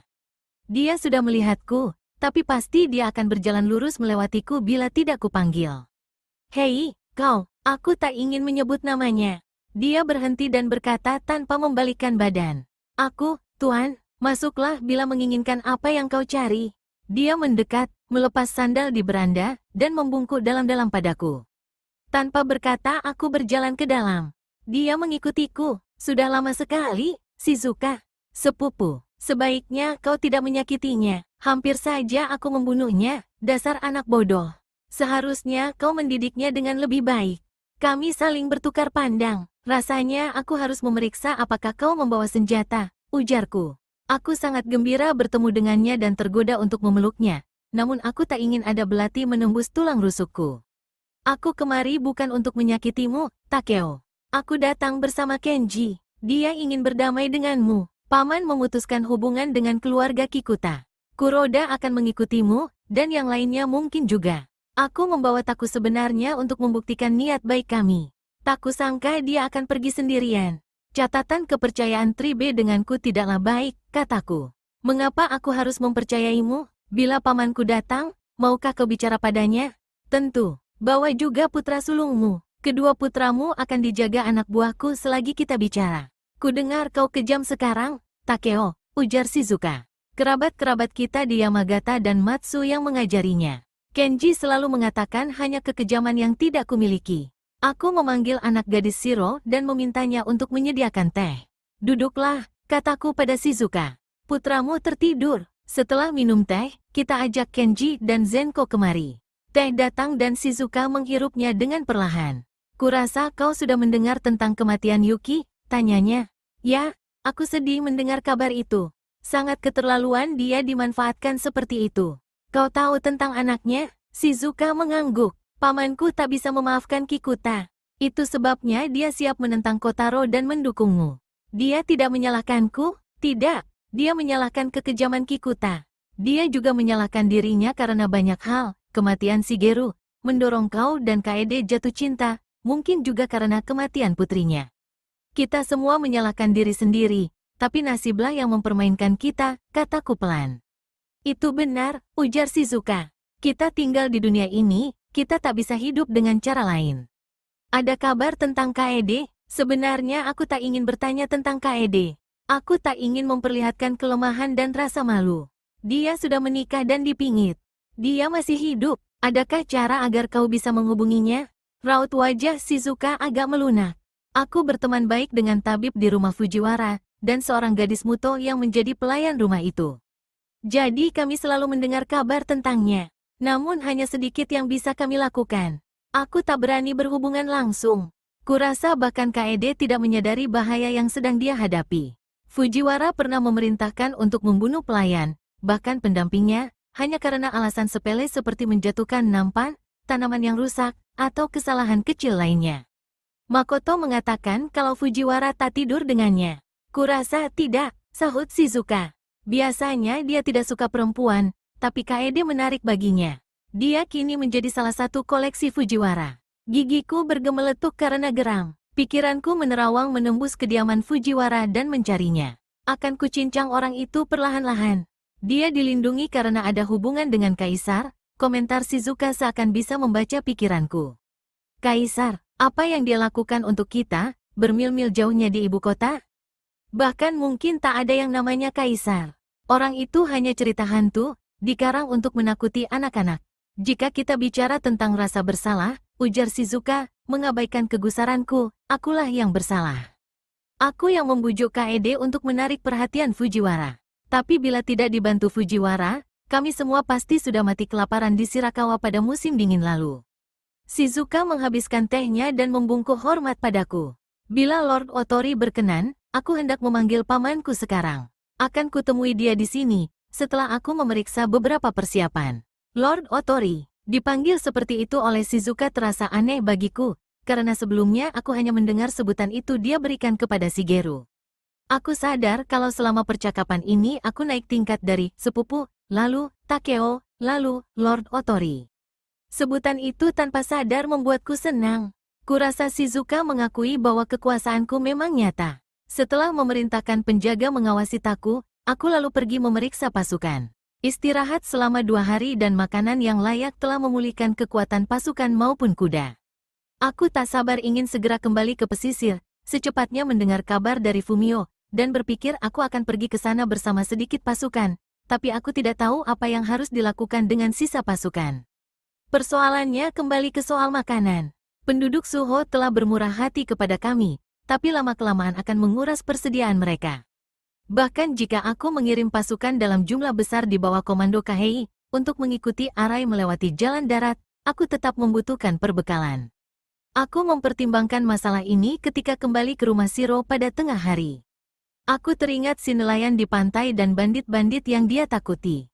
Dia sudah melihatku, tapi pasti dia akan berjalan lurus melewatiku bila tidak kupanggil. Hei, kau, aku tak ingin menyebut namanya. Dia berhenti dan berkata tanpa membalikkan badan. Aku, Tuan, masuklah bila menginginkan apa yang kau cari. Dia mendekat, melepas sandal di beranda, dan membungkuk dalam-dalam padaku. Tanpa berkata aku berjalan ke dalam. Dia mengikutiku. Sudah lama sekali, Shizuka. Sepupu, sebaiknya kau tidak menyakitinya. Hampir saja aku membunuhnya, dasar anak bodoh. Seharusnya kau mendidiknya dengan lebih baik. Kami saling bertukar pandang. Rasanya aku harus memeriksa apakah kau membawa senjata, ujarku. Aku sangat gembira bertemu dengannya dan tergoda untuk memeluknya, namun aku tak ingin ada belati menembus tulang rusukku. Aku kemari bukan untuk menyakitimu, Takeo. Aku datang bersama Kenji. Dia ingin berdamai denganmu. Paman memutuskan hubungan dengan keluarga Kikuta. Kuroda akan mengikutimu, dan yang lainnya mungkin juga. Aku membawa Taku sebenarnya untuk membuktikan niat baik kami. Tak kusangka dia akan pergi sendirian. Catatan kepercayaan Tribe denganku tidaklah baik, kataku. Mengapa aku harus mempercayaimu? Bila pamanku datang, maukah kau bicara padanya? Tentu. Bawa juga putra sulungmu. Kedua putramu akan dijaga anak buahku selagi kita bicara. Kudengar kau kejam sekarang, Takeo, ujar Shizuka. Kerabat-kerabat kita di Yamagata dan Matsu yang mengajarinya. Kenji selalu mengatakan hanya kekejaman yang tidak kumiliki. Aku memanggil anak gadis Shiro dan memintanya untuk menyediakan teh. Duduklah, kataku pada Shizuka. Putramu tertidur. Setelah minum teh, kita ajak Kenji dan Zenko kemari. Teh datang dan Shizuka menghirupnya dengan perlahan. Kurasa kau sudah mendengar tentang kematian Yuki, tanyanya. Ya, aku sedih mendengar kabar itu. Sangat keterlaluan dia dimanfaatkan seperti itu. Kau tahu tentang anaknya? Shizuka mengangguk. Pamanku tak bisa memaafkan Kikuta. Itu sebabnya dia siap menentang Kotaro dan mendukungmu. Dia tidak menyalahkanku? Tidak. Dia menyalahkan kekejaman Kikuta. Dia juga menyalahkan dirinya karena banyak hal. Kematian Shigeru, mendorong kau dan Kaede jatuh cinta, mungkin juga karena kematian putrinya. Kita semua menyalahkan diri sendiri, tapi nasiblah yang mempermainkan kita, kataku pelan. Itu benar, ujar Shizuka. Kita tinggal di dunia ini, kita tak bisa hidup dengan cara lain. Ada kabar tentang Kaede? Sebenarnya aku tak ingin bertanya tentang Kaede. Aku tak ingin memperlihatkan kelemahan dan rasa malu. Dia sudah menikah dan dipingit. Dia masih hidup. Adakah cara agar kau bisa menghubunginya? Raut wajah Shizuka agak melunak. Aku berteman baik dengan tabib di rumah Fujiwara, dan seorang gadis Muto yang menjadi pelayan rumah itu. Jadi kami selalu mendengar kabar tentangnya. Namun hanya sedikit yang bisa kami lakukan. Aku tak berani berhubungan langsung. Kurasa bahkan Kaede tidak menyadari bahaya yang sedang dia hadapi. Fujiwara pernah memerintahkan untuk membunuh pelayan, bahkan pendampingnya, hanya karena alasan sepele seperti menjatuhkan nampan, tanaman yang rusak, atau kesalahan kecil lainnya. Makoto mengatakan kalau Fujiwara tak tidur dengannya. Kurasa tidak, sahut Shizuka. Biasanya dia tidak suka perempuan, tapi Kaede menarik baginya. Dia kini menjadi salah satu koleksi Fujiwara. Gigiku bergemeletuk karena geram. Pikiranku menerawang menembus kediaman Fujiwara dan mencarinya. Akan kucincang orang itu perlahan-lahan. Dia dilindungi karena ada hubungan dengan Kaisar. Komentar Shizuka seakan bisa membaca pikiranku. Kaisar, Apa yang dia lakukan untuk kita, bermil-mil jauhnya di ibu kota? Bahkan mungkin tak ada yang namanya kaisar. Orang itu hanya cerita hantu, dikarang untuk menakuti anak-anak. Jika kita bicara tentang rasa bersalah, ujar Shizuka, mengabaikan kegusaranku, akulah yang bersalah. Aku yang membujuk Kaede untuk menarik perhatian Fujiwara. Tapi bila tidak dibantu Fujiwara, kami semua pasti sudah mati kelaparan di Shirakawa pada musim dingin lalu. Shizuka menghabiskan tehnya dan membungkuk hormat padaku. Bila Lord Otori berkenan, aku hendak memanggil pamanku sekarang. Akan kutemui dia di sini, setelah aku memeriksa beberapa persiapan. Lord Otori, dipanggil seperti itu oleh Shizuka terasa aneh bagiku, karena sebelumnya aku hanya mendengar sebutan itu dia berikan kepada Shigeru. Aku sadar kalau selama percakapan ini aku naik tingkat dari sepupu, lalu Takeo, lalu Lord Otori. Sebutan itu tanpa sadar membuatku senang. Kurasa Shizuka mengakui bahwa kekuasaanku memang nyata. Setelah memerintahkan penjaga mengawasi Taku, aku lalu pergi memeriksa pasukan. Istirahat selama 2 hari dan makanan yang layak telah memulihkan kekuatan pasukan maupun kuda. Aku tak sabar ingin segera kembali ke pesisir, secepatnya mendengar kabar dari Fumio, dan berpikir aku akan pergi ke sana bersama sedikit pasukan, tapi aku tidak tahu apa yang harus dilakukan dengan sisa pasukan. Persoalannya kembali ke soal makanan. Penduduk Suho telah bermurah hati kepada kami, tapi lama-kelamaan akan menguras persediaan mereka. Bahkan jika aku mengirim pasukan dalam jumlah besar di bawah komando Kahei, untuk mengikuti Arai melewati jalan darat, aku tetap membutuhkan perbekalan. Aku mempertimbangkan masalah ini ketika kembali ke rumah Shiro pada tengah hari. Aku teringat si nelayan di pantai dan bandit-bandit yang dia takuti.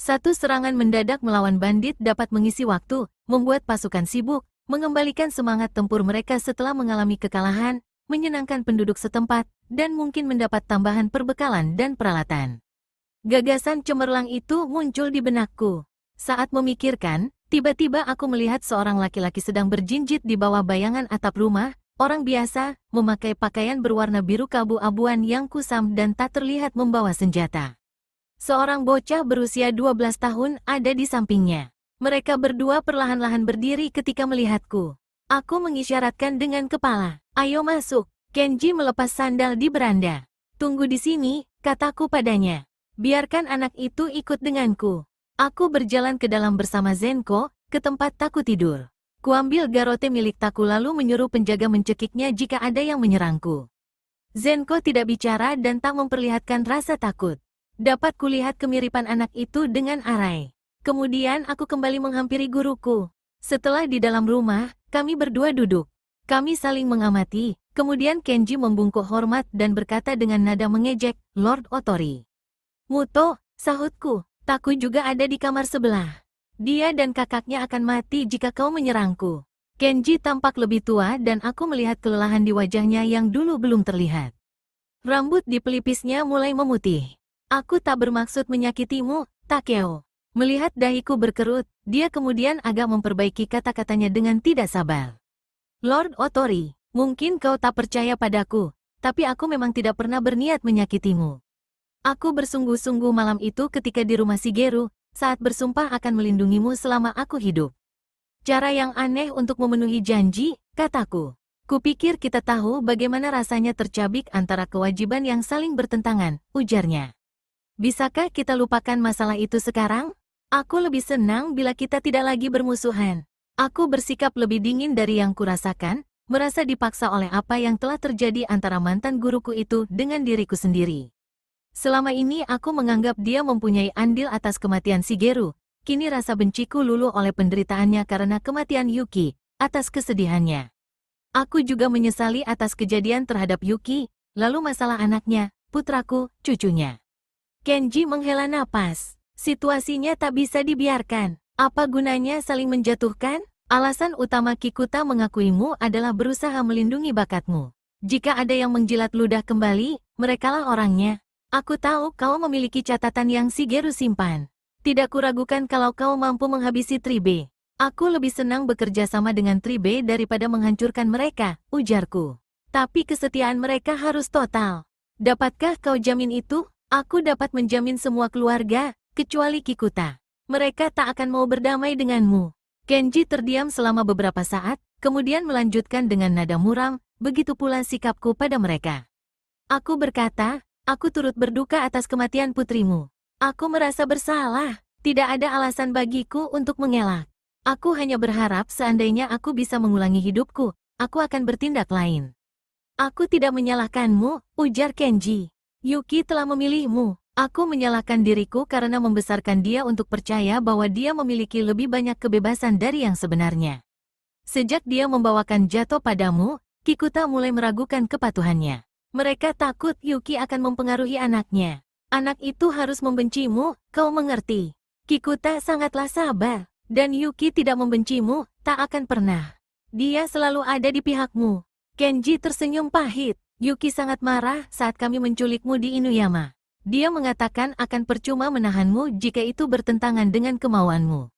Satu serangan mendadak melawan bandit dapat mengisi waktu, membuat pasukan sibuk, mengembalikan semangat tempur mereka setelah mengalami kekalahan, menyenangkan penduduk setempat, dan mungkin mendapat tambahan perbekalan dan peralatan. Gagasan cemerlang itu muncul di benakku. Saat memikirkan, tiba-tiba aku melihat seorang laki-laki sedang berjinjit di bawah bayangan atap rumah, orang biasa, memakai pakaian berwarna biru keabu-abuan yang kusam dan tak terlihat membawa senjata. Seorang bocah berusia 12 tahun ada di sampingnya. Mereka berdua perlahan-lahan berdiri ketika melihatku. Aku mengisyaratkan dengan kepala. Ayo masuk. Kenji melepas sandal di beranda. Tunggu di sini, kataku padanya. Biarkan anak itu ikut denganku. Aku berjalan ke dalam bersama Zenko, ke tempat Taku tidur. Kuambil garote milik Taku lalu menyuruh penjaga mencekiknya jika ada yang menyerangku. Zenko tidak bicara dan tak memperlihatkan rasa takut. Dapat kulihat kemiripan anak itu dengan Arai. Kemudian aku kembali menghampiri guruku. Setelah di dalam rumah, kami berdua duduk. Kami saling mengamati, kemudian Kenji membungkuk hormat dan berkata dengan nada mengejek, Lord Otori. Muto, sahutku, Taku juga ada di kamar sebelah. Dia dan kakaknya akan mati jika kau menyerangku. Kenji tampak lebih tua dan aku melihat kelelahan di wajahnya yang dulu belum terlihat. Rambut di pelipisnya mulai memutih. Aku tak bermaksud menyakitimu, Takeo. Melihat dahiku berkerut, dia kemudian agak memperbaiki kata-katanya dengan tidak sabar. Lord Otori, mungkin kau tak percaya padaku, tapi aku memang tidak pernah berniat menyakitimu. Aku bersungguh-sungguh malam itu ketika di rumah Shigeru, saat bersumpah akan melindungimu selama aku hidup. Cara yang aneh untuk memenuhi janji, kataku. Kupikir kita tahu bagaimana rasanya tercabik antara kewajiban yang saling bertentangan, ujarnya. Bisakah kita lupakan masalah itu sekarang? Aku lebih senang bila kita tidak lagi bermusuhan. Aku bersikap lebih dingin dari yang kurasakan, merasa dipaksa oleh apa yang telah terjadi antara mantan guruku itu dengan diriku sendiri. Selama ini aku menganggap dia mempunyai andil atas kematian Shigeru, kini rasa benciku luluh oleh penderitaannya karena kematian Yuki, atas kesedihannya. Aku juga menyesali atas kejadian terhadap Yuki, lalu masalah anaknya, putraku, cucunya. Kenji menghela napas. Situasinya tak bisa dibiarkan. Apa gunanya saling menjatuhkan? Alasan utama Kikuta mengakuimu adalah berusaha melindungi bakatmu. Jika ada yang menjilat ludah kembali, merekalah orangnya. Aku tahu kau memiliki catatan yang Shigeru simpan. Tidak kuragukan kalau kau mampu menghabisi Tribe. Aku lebih senang bekerja sama dengan Tribe daripada menghancurkan mereka, ujarku. Tapi kesetiaan mereka harus total. Dapatkah kau jamin itu? Aku dapat menjamin semua keluarga, kecuali Kikuta. Mereka tak akan mau berdamai denganmu. Kenji terdiam selama beberapa saat, Kemudian melanjutkan dengan nada muram, begitu pula sikapku pada mereka. Aku berkata, aku turut berduka atas kematian putrimu. Aku merasa bersalah, tidak ada alasan bagiku untuk mengelak. Aku hanya berharap seandainya aku bisa mengulangi hidupku, aku akan bertindak lain. Aku tidak menyalahkanmu, ujar Kenji. Yuki telah memilihmu. Aku menyalahkan diriku karena membesarkan dia untuk percaya bahwa dia memiliki lebih banyak kebebasan dari yang sebenarnya. Sejak dia membawakan Jato padamu, Kikuta mulai meragukan kepatuhannya. Mereka takut Yuki akan mempengaruhi anaknya. Anak itu harus membencimu, kau mengerti. Kikuta sangatlah sabar. Dan Yuki tidak membencimu, tak akan pernah. Dia selalu ada di pihakmu. Kenji tersenyum pahit. Yuki sangat marah saat kami menculikmu di Inuyama. Dia mengatakan akan percuma menahanmu jika itu bertentangan dengan kemauanmu.